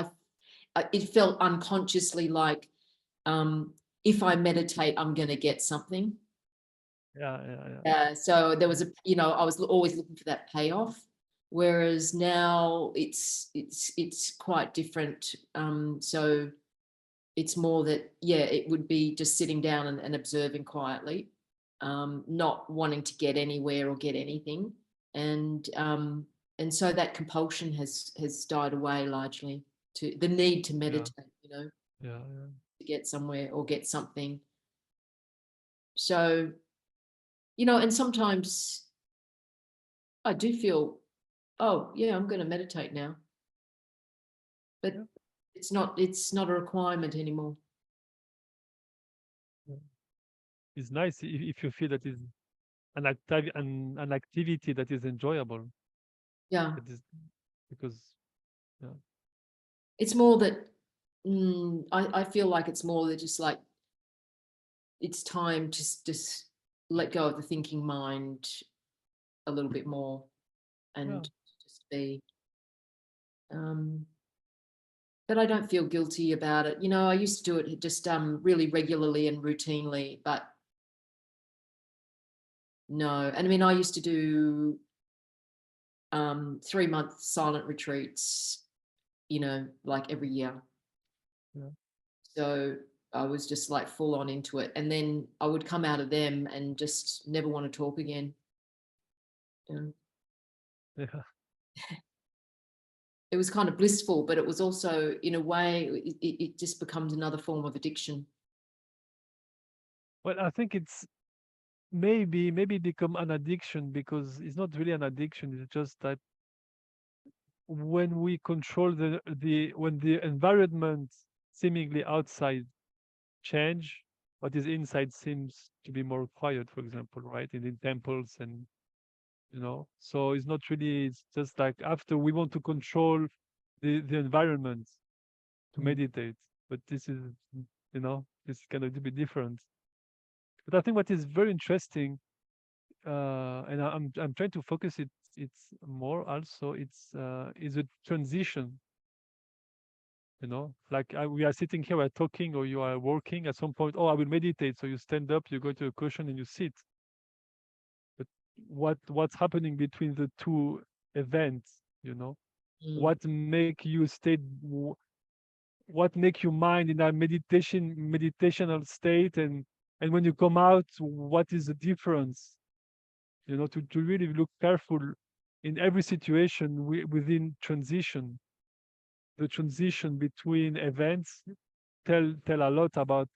it felt unconsciously like, if I meditate, I'm going to get something. Yeah. So there was I was always looking for that payoff. Whereas now it's quite different. So it's more that, yeah, it would be just sitting down and observing quietly, not wanting to get anywhere or get anything. And so that compulsion has died away largely, to the need to meditate, Yeah. to get somewhere or get something. So, and sometimes I do feel, oh yeah, I'm going to meditate now. But Yeah. it's not a requirement anymore. It's nice if you feel that is an activity that is enjoyable. Yeah. That is, because yeah. It's more that I feel like it's more that just like it's time to just let go of the thinking mind a little bit more, and just be. But I don't feel guilty about it. I used to do it just really regularly and routinely, but no. And I mean, I used to do 3-month silent retreats, like every year. Yeah. So I was just like full on into it. And then I would come out of them and just never want to talk again. Yeah. It was kind of blissful, but it was also, in a way, it just becomes another form of addiction. Well, I think it's maybe become an addiction, because it's not really an addiction. It's just that when we control when the environment seemingly outside change, what is inside seems to be more quiet, for example, right? In the temples, and so it's not really, it's just like after we want to control the environment to meditate. But this is, this is kind of a bit different. But I think what is very interesting, and I'm trying to focus it's more also, it's is a transition. You know, like we are sitting here, we're talking, or you are working. At some point, oh, I will meditate. So you stand up, you go to a cushion, and you sit. But what's happening between the two events? You know, Mm. what make you stay? What make your mind in that meditational state, and when you come out, what is the difference? You know, to really look careful in every situation within transition. The transition between events tell a lot about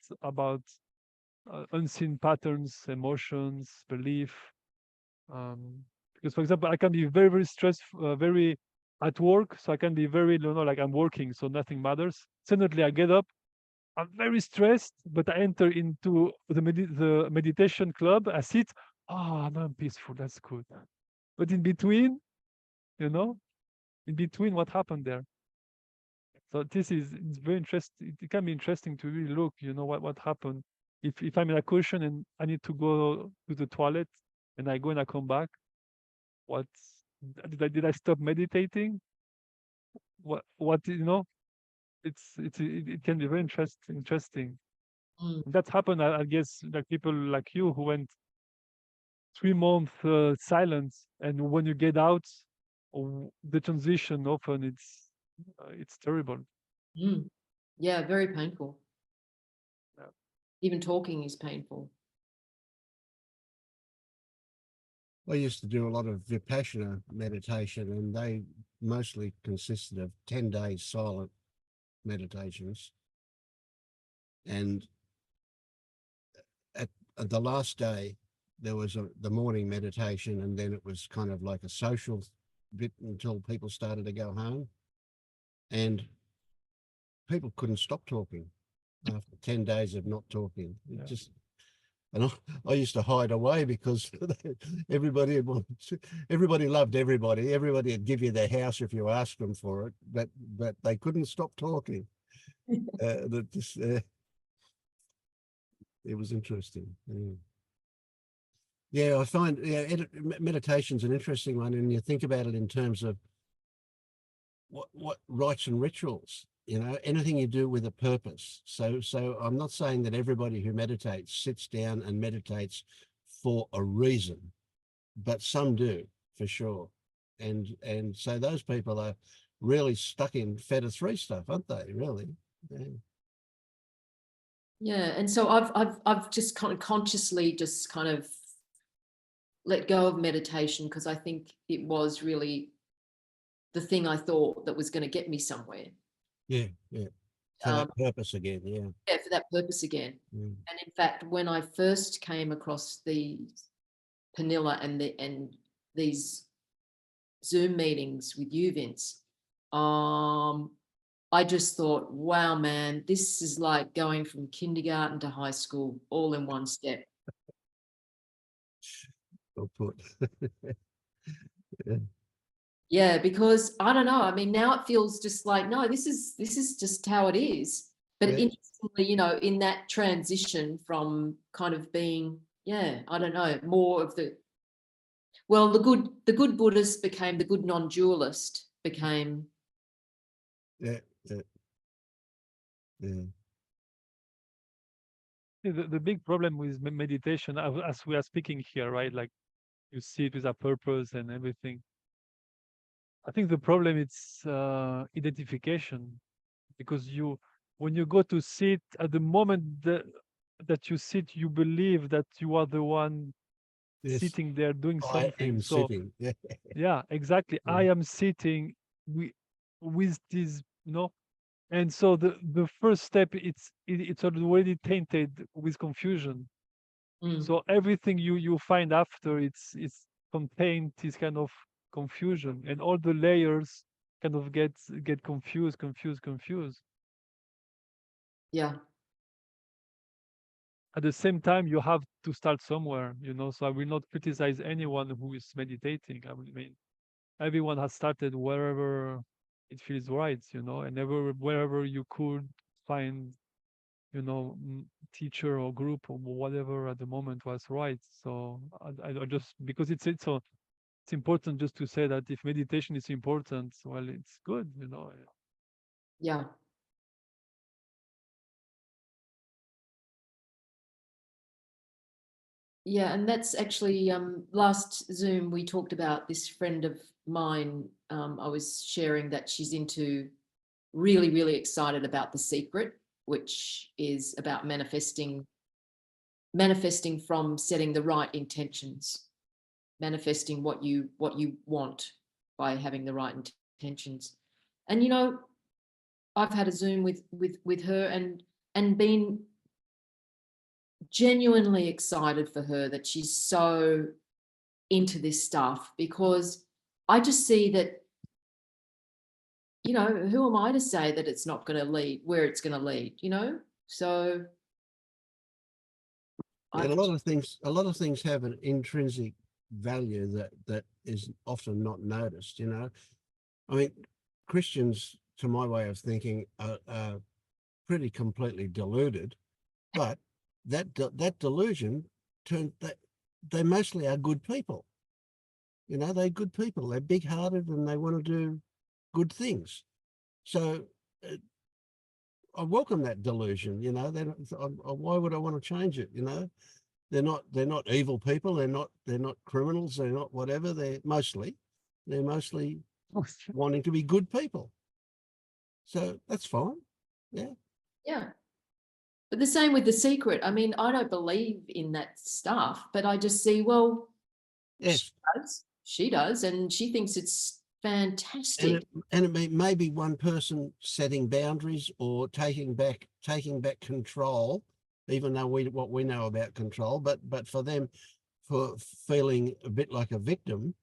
unseen patterns, emotions, belief. Because, for example, I can be very stressed, very at work, so I can be very, like I'm working, so nothing matters. Suddenly, I get up, I'm very stressed, but I enter into the meditation club. I sit, now I'm peaceful. That's good. But in between, you know, in between, what happened there? So it's very interesting. It can be interesting to really look, what happened. If I'm in a cushion and I need to go to the toilet, and I go and I come back, what did I stop meditating? What it can be very interesting. Mm. That's happened, I guess, like people like you who went 3 months silence, and when you get out, the transition often it's terrible. Mm. Yeah, very painful. Yeah. Even talking is painful. I used to do a lot of Vipassana meditation, and they mostly consisted of 10 days silent meditations. And at the last day, there was the morning meditation, and then it was kind of like a social bit until people started to go home. And people couldn't stop talking after 10 days of not talking. It Yeah. just, and I used to hide away because everybody loved everybody. Everybody would give you their house if you asked them for it, but they couldn't stop talking. It was interesting. Yeah, I find meditation's an interesting one, and you think about it in terms of what rites and rituals. Anything you do with a purpose. So I'm not saying that everybody who meditates sits down and meditates for a reason, but some do for sure. And so those people are really stuck in Feta 3 stuff, aren't they? Really? Yeah. Yeah, and so I've just kind of consciously just kind of let go of meditation, because I think it was really the thing I thought that was going to get me somewhere. Yeah. For that purpose again, yeah. Yeah, for that purpose again. Mm. And in fact, when I first came across the Panilla and these Zoom meetings with you, Vince, I just thought, wow, man, this is like going from kindergarten to high school all in one step. Well put. Yeah, because I don't know. I mean, now it feels just like, no, this is just how it is. But Yeah. interestingly, in that transition from kind of being, I don't know, more of the good Buddhist became the good non-dualist, became. Yeah. The big problem with meditation, as we are speaking here, right? Like you see it with a purpose and everything. I think the problem is identification, because when you go to sit, at the moment that you sit, you believe that you are the one Yes. sitting there doing I something. am So sitting. Yeah. yeah, exactly. Yeah. I am sitting with this, and so the first step, it's already tainted with confusion. Mm. So everything you find after, it's contained this kind of confusion, and all the layers kind of get confused. Yeah. At the same time, you have to start somewhere, so I will not criticize anyone who is meditating. I mean, everyone has started wherever it feels right, and wherever you could find, teacher or group or whatever at the moment was right. So I just, because it's important just to say that if meditation is important, well, it's good. Yeah. Yeah, and that's actually last Zoom we talked about this friend of mine. I was sharing that she's into really, really excited about The Secret, which is about manifesting from setting the right intentions, manifesting what you want by having the right intentions. And you know, I've had a Zoom with her and been genuinely excited for her that she's so into this stuff, because I just see that, you know, who am I to say that it's not going to lead where it's going to lead, you know? So And a lot of things have an intrinsic value that is often not noticed, you know. I mean, Christians, to my way of thinking, are pretty completely deluded, but that delusion turned that they mostly are good people. You know, they're good people. They're big-hearted and they want to do good things. So I welcome that delusion. You know, why would I want to change it? You know, they're not evil people. They're not criminals. They're not whatever. They're mostly wanting to be good people. So that's fine. Yeah. yeah. But the same with The Secret. I mean, I don't believe in that stuff, but I just see, well, Yes. she does, and she thinks it's fantastic. And it may be one person setting boundaries or taking back control, even though what we know about control, but for them, for feeling a bit like a victim,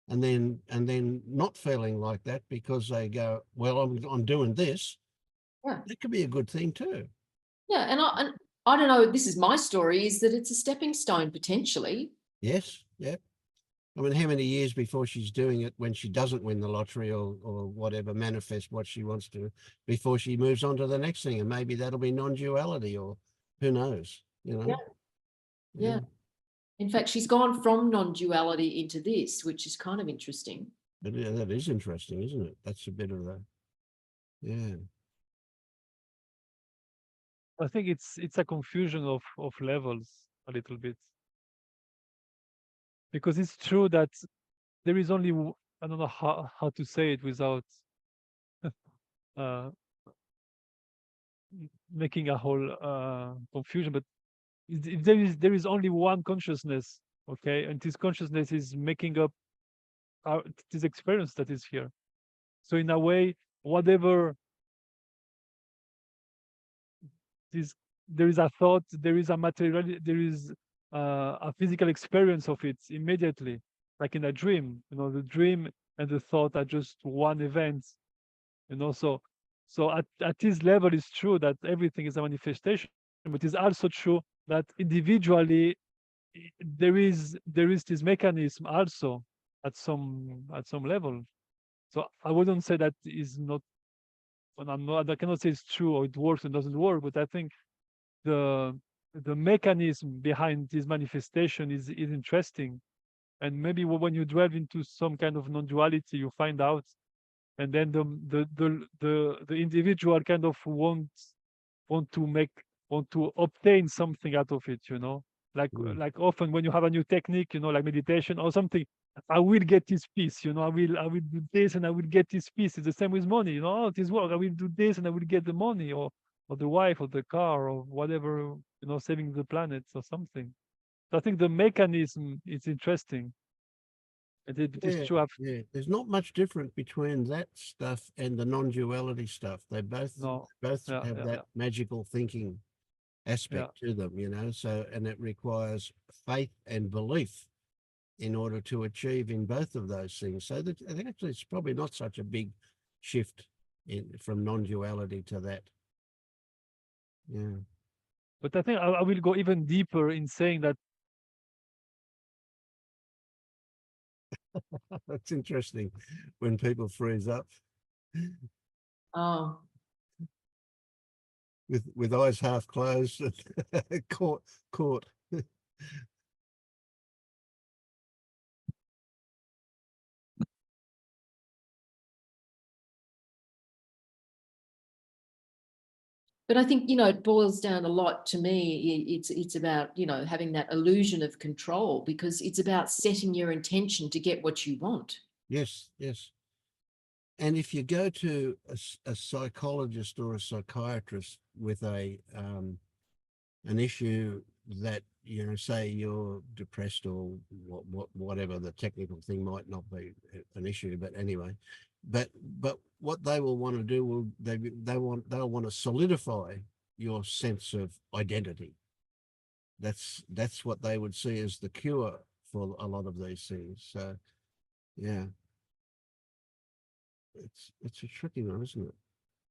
and then not feeling like that because they go, well, I'm doing this. Yeah. That could be a good thing too. Yeah, and I don't know, this is my story, is that it's a stepping stone potentially. Yes. Yep. I mean, how many years before she's doing it when she doesn't win the lottery or whatever, manifest what she wants to, before she moves on to the next thing? And maybe that'll be non-duality, or who knows, you know? Yeah. In fact, she's gone from non-duality into this, which is kind of interesting. But yeah, that is interesting, isn't it? That's a bit of a, yeah. I think it's a confusion of levels a little bit, because it's true that there is only I don't know how to say it without uh, making a whole confusion, but there is only one consciousness, okay, and this consciousness is making up this experience that is here. So in a way, whatever this, there is a thought, there is a material, there is a physical experience of it immediately, like in a dream. You know, the dream and the thought are just one event. You know, so at this level, it's true that everything is a manifestation, but it's also true that individually there is this mechanism also at some level. So I wouldn't say that is not, and I cannot say it's true or it works and doesn't work, but I think the mechanism behind this manifestation is interesting. And maybe when you delve into some kind of non-duality, you find out, and then the individual kind of want to obtain something out of it, you know, like often when you have a new technique, you know, like meditation or something, I will get this peace, you know, I will do this and I will get this peace. It's the same with money, you know, oh, this work, I will do this and I will get the money, or the wife or the car or whatever, you know, saving the planet or something. So I think the mechanism is interesting. And it is true. Yeah. There's not much difference between that stuff and the non-duality stuff. They both have that magical thinking aspect to them, you know. So, and it requires faith and belief in order to achieve in both of those things. So that I think actually it's probably not such a big shift from non-duality to that. Yeah. But I think I will go even deeper in saying that That's interesting when people freeze up Oh, with eyes half closed and caught. But I think, it boils down a lot to me. It's about, having that illusion of control, because it's about setting your intention to get what you want. Yes, yes. And if you go to a psychologist or a psychiatrist with an issue that, say you're depressed or whatever the technical thing might not be an issue, but anyway, but what they will want to do they'll want to solidify your sense of identity. That's what they would see as the cure for a lot of these things. So yeah, it's a tricky one, isn't it?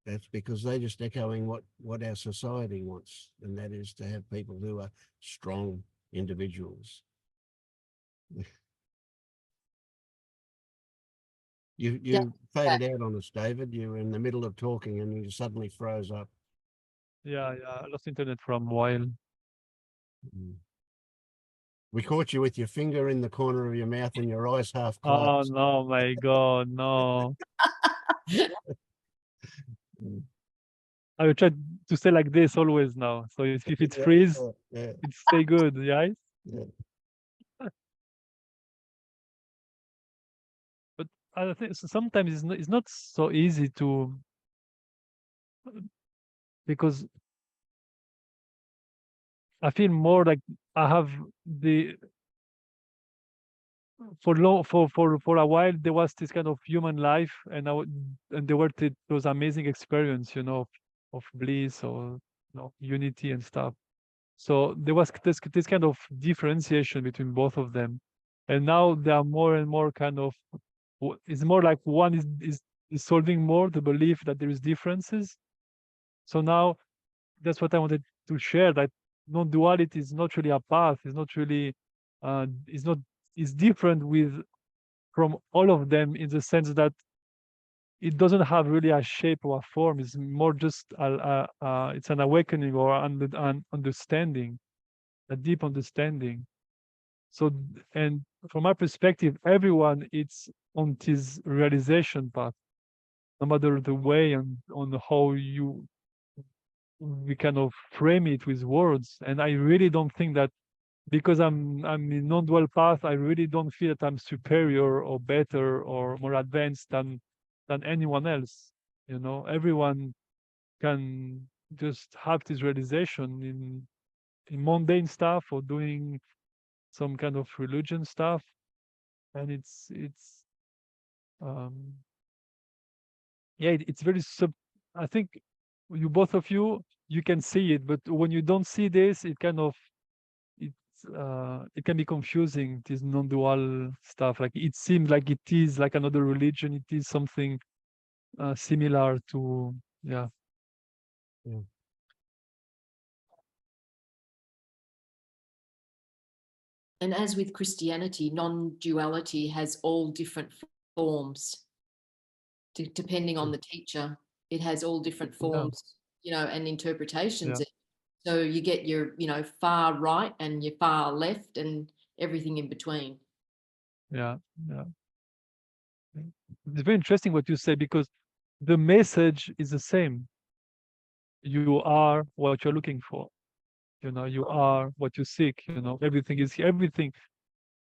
That's because they're just echoing what our society wants, and that is to have people who are strong individuals. You Yeah. faded out on us, David. You were in the middle of talking and you suddenly froze up. Yeah, I lost internet for a while. We caught you with your finger in the corner of your mouth and your eyes half Oh closed. no, my God, no. I will try to stay like this always now. So if it Yeah, freeze, yeah, it stay good, yeah. yeah. But I think sometimes it's not so easy to, because I feel more like I have the for a while there was this kind of human life, and and there were those amazing experience, of bliss or unity and stuff. So there was this kind of differentiation between both of them, and now there are more and more kind of. It's more like one is solving more the belief that there is differences. So now that's what I wanted to share, that non-duality is not really a path, it's not really is not is different from all of them, in the sense that it doesn't have really a shape or a form. It's more just it's an awakening or an understanding, a deep understanding. So, and from my perspective, everyone is on this realization path, no matter the way and on how we kind of frame it with words. And I really don't think that because I'm in non-dual path, I really don't feel that I'm superior or better or more advanced than anyone else. Everyone can just have this realization in mundane stuff or doing some kind of religion stuff, and it's um yeah, it's very I think you both of you can see it, but when you don't see this, it can be confusing, this non-dual stuff. Like it seems like it is like another religion, it is something similar to, yeah. Yeah. And as with Christianity, non-duality has all different forms. Depending on the teacher, it has all different forms, and interpretations. Yeah. So you get your, far right and your far left and everything in between. Yeah. It's very interesting what you say, because the message is the same. You are what you're looking for. You are what you seek. Everything is everything.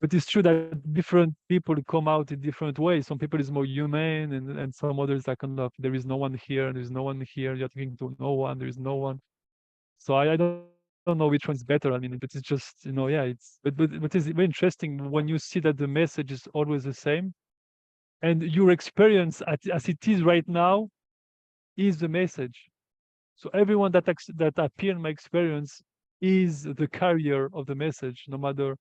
But it's true that different people come out in different ways. Some people is more human, and some others are kind of, there is no one here, there's no one here, you're talking to no one, there is no one. So I don't know which one is better. I mean, but it's just, yeah, but it's very interesting when you see that the message is always the same, and your experience as it is right now is the message. So everyone that appear in my experience is the carrier of the message, no matter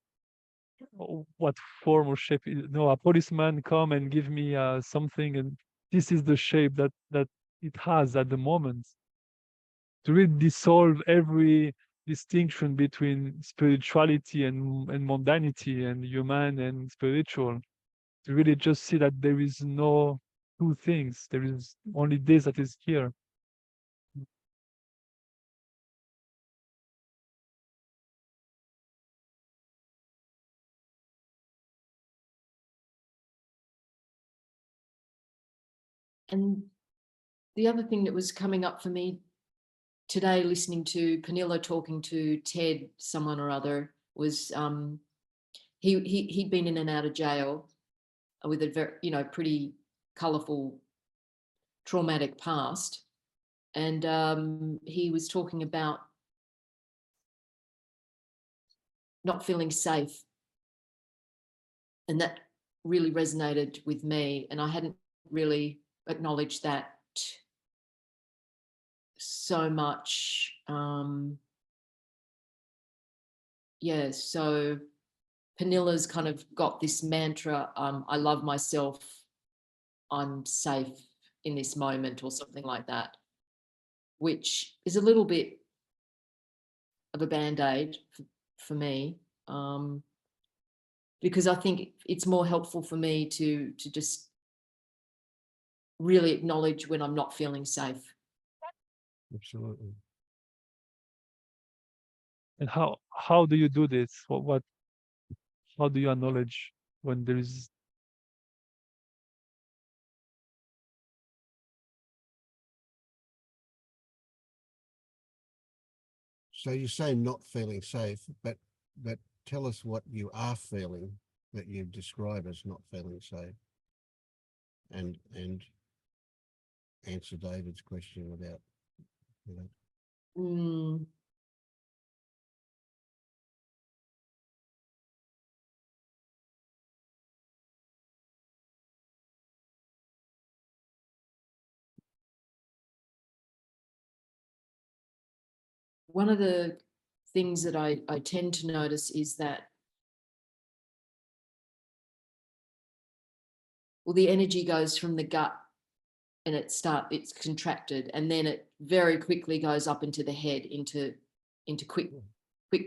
what form or shape. A policeman come and give me something, and this is the shape that it has at the moment, to really dissolve every distinction between spirituality and mundanity, and human and spiritual, to really just see that there is no two things, there is only this that is here. And the other thing that was coming up for me today listening to Pernilla talking to Ted, someone or other, was he'd been in and out of jail with a very, you know, pretty colourful, traumatic past. And he was talking about not feeling safe. And that really resonated with me. And I hadn't really acknowledged that so much. Yeah, so Pernilla's kind of got this mantra, I love myself, I'm safe in this moment, or something like that, which is a little bit of a band-aid for me, because I think it's more helpful for me to just really acknowledge when I'm not feeling safe. Absolutely. And how do you do this? How do you acknowledge when there is? So you say not feeling safe, but tell us what you are feeling that you describe as not feeling safe, and answer David's question about, you know. One of the things that I tend to notice is that, well, the energy goes from the gut and it's contracted, and then it very quickly goes up into the head, into quick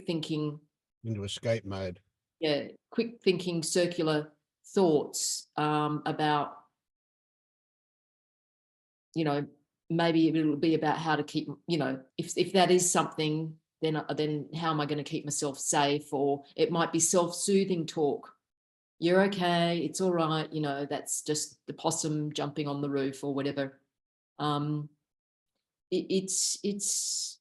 thinking. Into escape mode. Yeah, quick thinking, circular thoughts about, you know, maybe it'll be about how to keep, you know, if that is something, then how am I going to keep myself safe? Or it might be self-soothing talk. You're okay, it's all right, you know, that's just the possum jumping on the roof or whatever. It's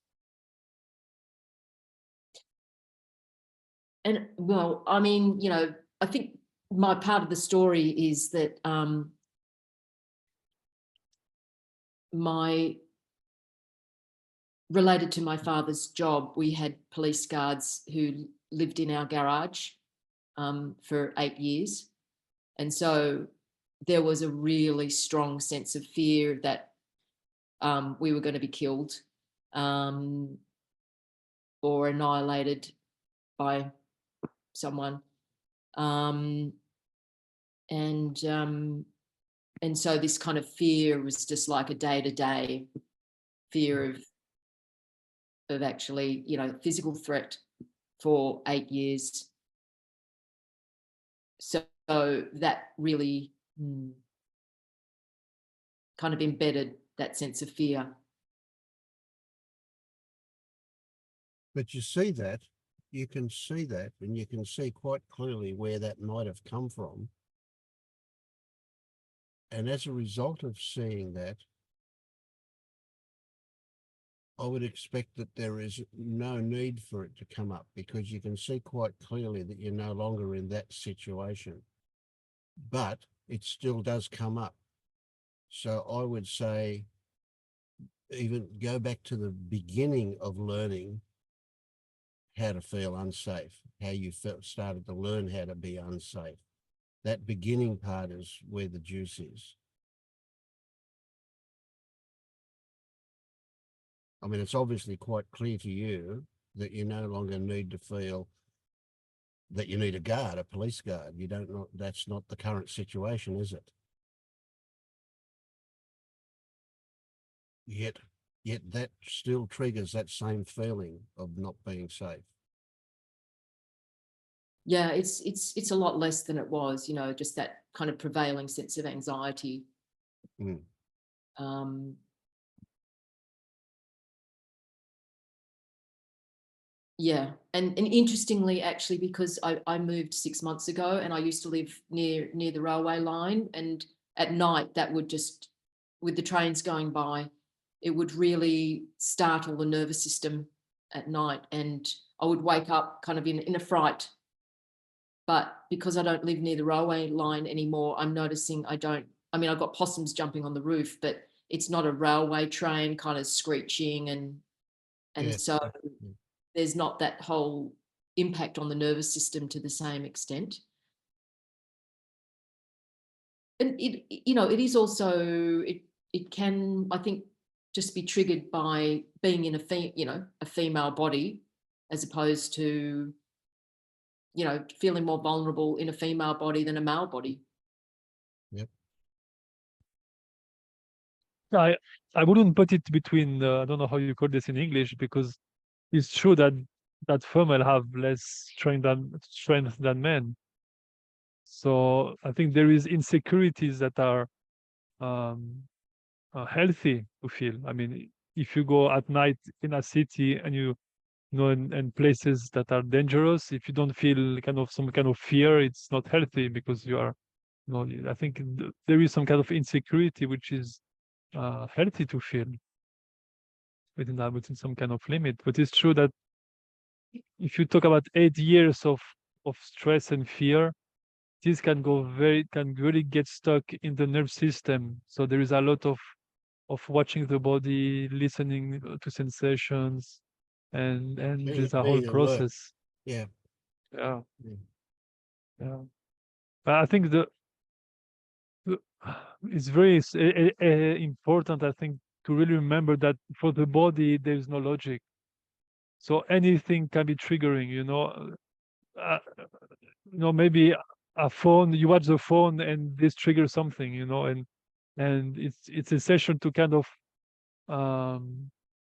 and well, I mean, you know, I think my part of the story is that related to my father's job, we had police guards who lived in our garage for 8 years. And so there was a really strong sense of fear that we were going to be killed or annihilated by someone. And so this kind of fear was just like a day-to-day fear of actually, you know, physical threat for 8 years. So that really kind of embedded that sense of fear. But you see that, you can see that, and you can see quite clearly where that might have come from. And as a result of seeing that, I would expect that there is no need for it to come up, because you can see quite clearly that you're no longer in that situation. But it still does come up. So I would say, even go back to the beginning of learning how to feel unsafe, how you started to learn how to be unsafe. That beginning part is where the juice is. I mean, it's obviously quite clear to you that you no longer need to feel that you need a guard, a police guard. You don't know, that's not the current situation, is it? Yet that still triggers that same feeling of not being safe. Yeah, it's a lot less than it was, you know, just that kind of prevailing sense of anxiety. Yeah, and interestingly, actually, because I moved 6 months ago, and I used to live near the railway line, and at night that would just, with the trains going by, it would really startle the nervous system at night, and I would wake up kind of in a fright. But because I don't live near the railway line anymore, I'm noticing I've got possums jumping on the roof, but it's not a railway train kind of screeching, and Yeah. so there's not that whole impact on the nervous system to the same extent. And it is also, it can, I think, just be triggered by being in a female body, as opposed to, feeling more vulnerable in a female body than a male body. Yep. I wouldn't put it between, I don't know how you call this in English, because it's true that female have less strength than men. So I think there is insecurities that are healthy to feel. I mean, if you go at night in a city and in places that are dangerous, if you don't feel some kind of fear, it's not healthy, because you are, I think there is some kind of insecurity which is healthy to feel within some kind of limit. But it's true that if you talk about 8 years of stress and fear, this can really get stuck in the nerve system. So there is a lot of watching the body, listening to sensations, and there's a whole Being alert. process. Yeah. Yeah. Yeah. Yeah. But I think it's very important, I think, to really remember that for the body there is no logic. So anything can be triggering, maybe a phone, you watch the phone and this triggers something, and it's essential to kind of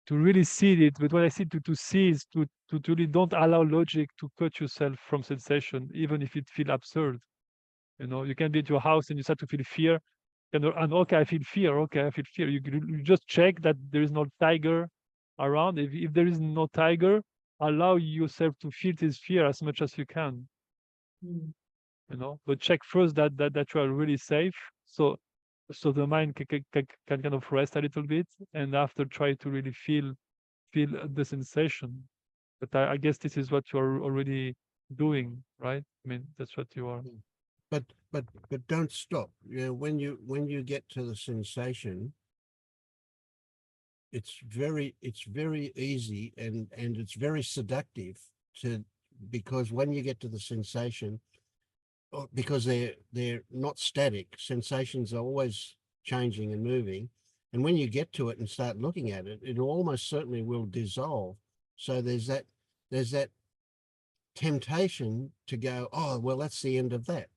to really see it. But when I say to see is to really don't allow logic to cut yourself from sensation, even if it feels absurd. You can be at your house and you start to feel fear, and okay, I feel fear. Okay, I feel fear. You just check that there is no tiger around. If there is no tiger, allow yourself to feel this fear as much as you can. But check first that you are really safe, so the mind can kind of rest a little bit, and after try to really feel the sensation. But I guess this is what you're already doing, right? I mean, that's what you are. But don't stop. When you get to the sensation, it's very easy and it's very seductive because when you get to the sensation, because they're not static, sensations are always changing and moving, and when you get to it and start looking at it, it almost certainly will dissolve. So there's that temptation to go, oh well, that's the end of that.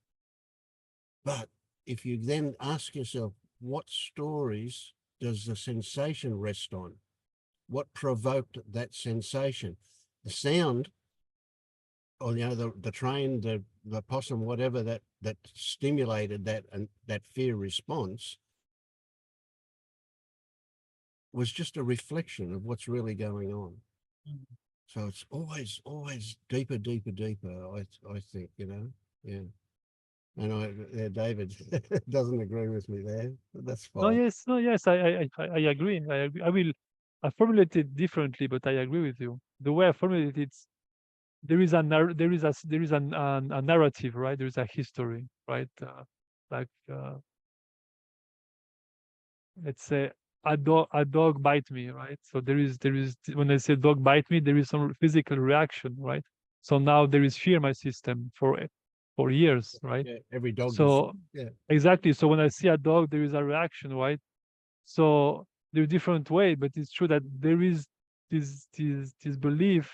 But if you then ask yourself, what stories does the sensation rest on? What provoked that sensation? The sound, or the train, the possum, whatever that stimulated that, and that fear response was just a reflection of what's really going on. So it's always deeper. I think, yeah. And David doesn't agree with me there. But that's fine. No, yes, I agree. I formulate it differently, but I agree with you. The way I formulate it, there is a narrative, right? There is a history, right? Let's say a dog bite me, right? So there is when I say dog bite me, there is some physical reaction, right? So now there is fear in my system for years, right? Yeah, every dog. So exactly. So when I see a dog, there is a reaction, right? So there are different ways, but it's true that there is this belief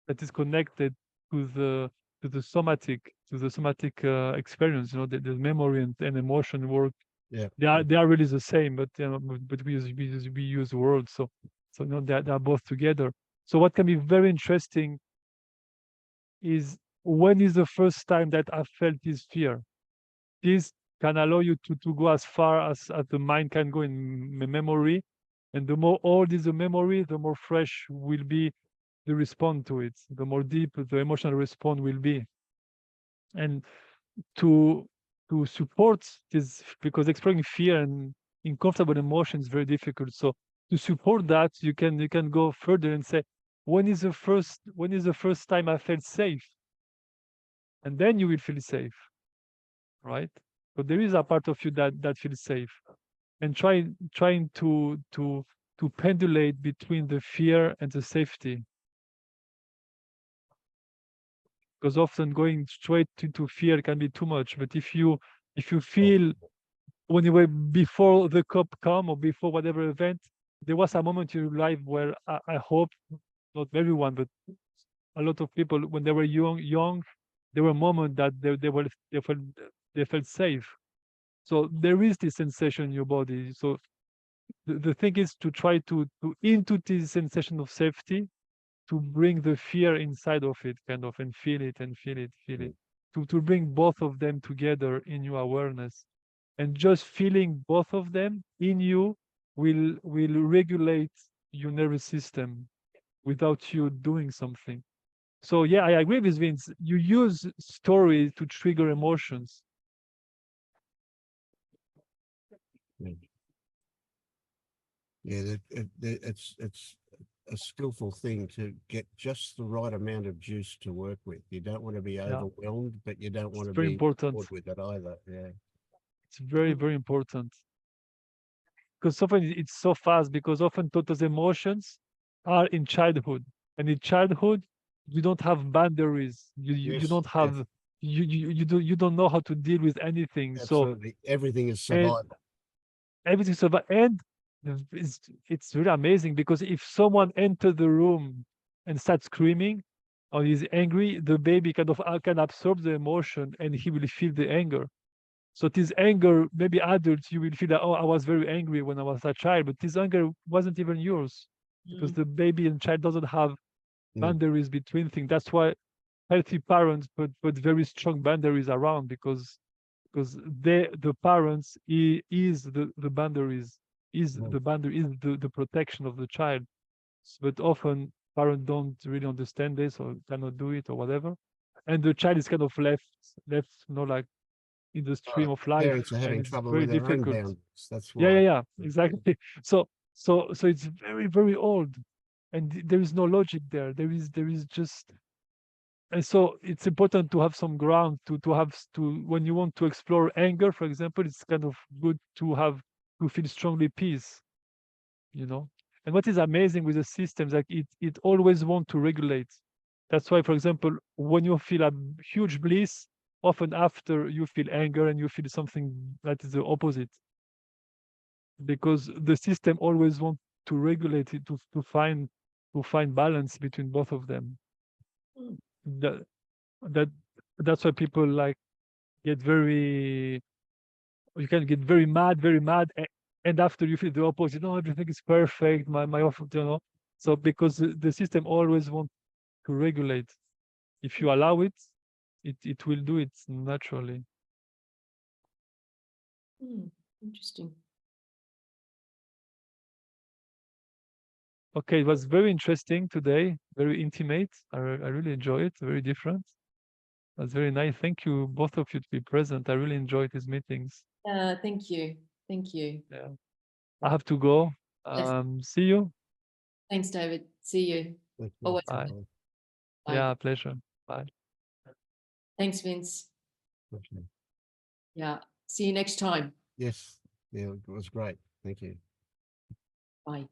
that is connected to the somatic experience. The memory and emotion work. Yeah, they are really the same, but we use words. So they are both together. So what can be very interesting is, when is the first time that I felt this fear? This can allow you to go as far as the mind can go in memory, and the more old is the memory, the more fresh will be the response to it, the more deep the emotional response will be. And to support this, because exploring fear and uncomfortable emotions is very difficult. So to support that, you can go further and say, when is the first time I felt safe? And then you will feel safe, right? But there is a part of you that feels safe, and trying to pendulate between the fear and the safety, because often going straight into fear can be too much. But if you feel, when you were before the cop come, or before whatever event, there was a moment in your life where I hope not everyone, but a lot of people, when they were young, there were moments that they felt safe. So there is this sensation in your body. So the thing is to try to into this sensation of safety, to bring the fear inside of it, kind of, and feel it, to bring both of them together in your awareness. And just feeling both of them in you will regulate your nervous system without you doing something. So yeah, I agree with Vince. You use story to trigger emotions. Yeah, it's a skillful thing to get just the right amount of juice to work with. You don't want to be overwhelmed, but you don't want to very be important. bored with it either. Yeah, It's very, very important. Because often it's so fast, because often those emotions are in childhood, and in childhood you don't have boundaries. You Yes, don't have you don't know how to deal with anything. absolutely. Everything is And survival. everything's about, and it's really amazing, because if someone enters the room and starts screaming or is angry, the baby kind of can absorb the emotion, and he will feel the anger. So this anger, maybe adults, you will feel that, oh, I was very angry when I was a child, but this anger wasn't even yours, because the baby and child doesn't have boundaries between things. That's why healthy parents put very strong boundaries around, because the parents is the boundaries, is the boundary, is the protection of the child. But often parents don't really understand this, or cannot do it, or whatever, and the child is kind of left, like, in the stream of life, Parents are having and it's trouble very with their own difficult. boundaries. That's why. Yeah, exactly. So it's very, very old, and there is no logic there. There is just, and so it's important to have some ground to have to, when you want to explore anger, for example, it's kind of good to feel strongly peace, And what is amazing with the systems, like it always want to regulate. That's why, for example, when you feel a huge bliss, often after you feel anger, and you feel something that is the opposite, because the system always wants to regulate it, to find balance between both of them. That that's why people like get very, you can get very mad, and after you feel the opposite. No, everything is perfect. My offer, So because the system always wants to regulate. If you allow it, it will do it naturally. Interesting. Okay, it was very interesting today, very intimate. I really enjoy it, very different. It was very nice. Thank you, both of you, to be present. I really enjoyed these meetings. Thank you. Thank you. Yeah. I have to go. Yes. See you. Thanks, David. See you. Always. Bye. Bye. Yeah, pleasure. Bye. Thanks, Vince. Yeah. See you next time. Yes. Yeah, it was great. Thank you. Bye.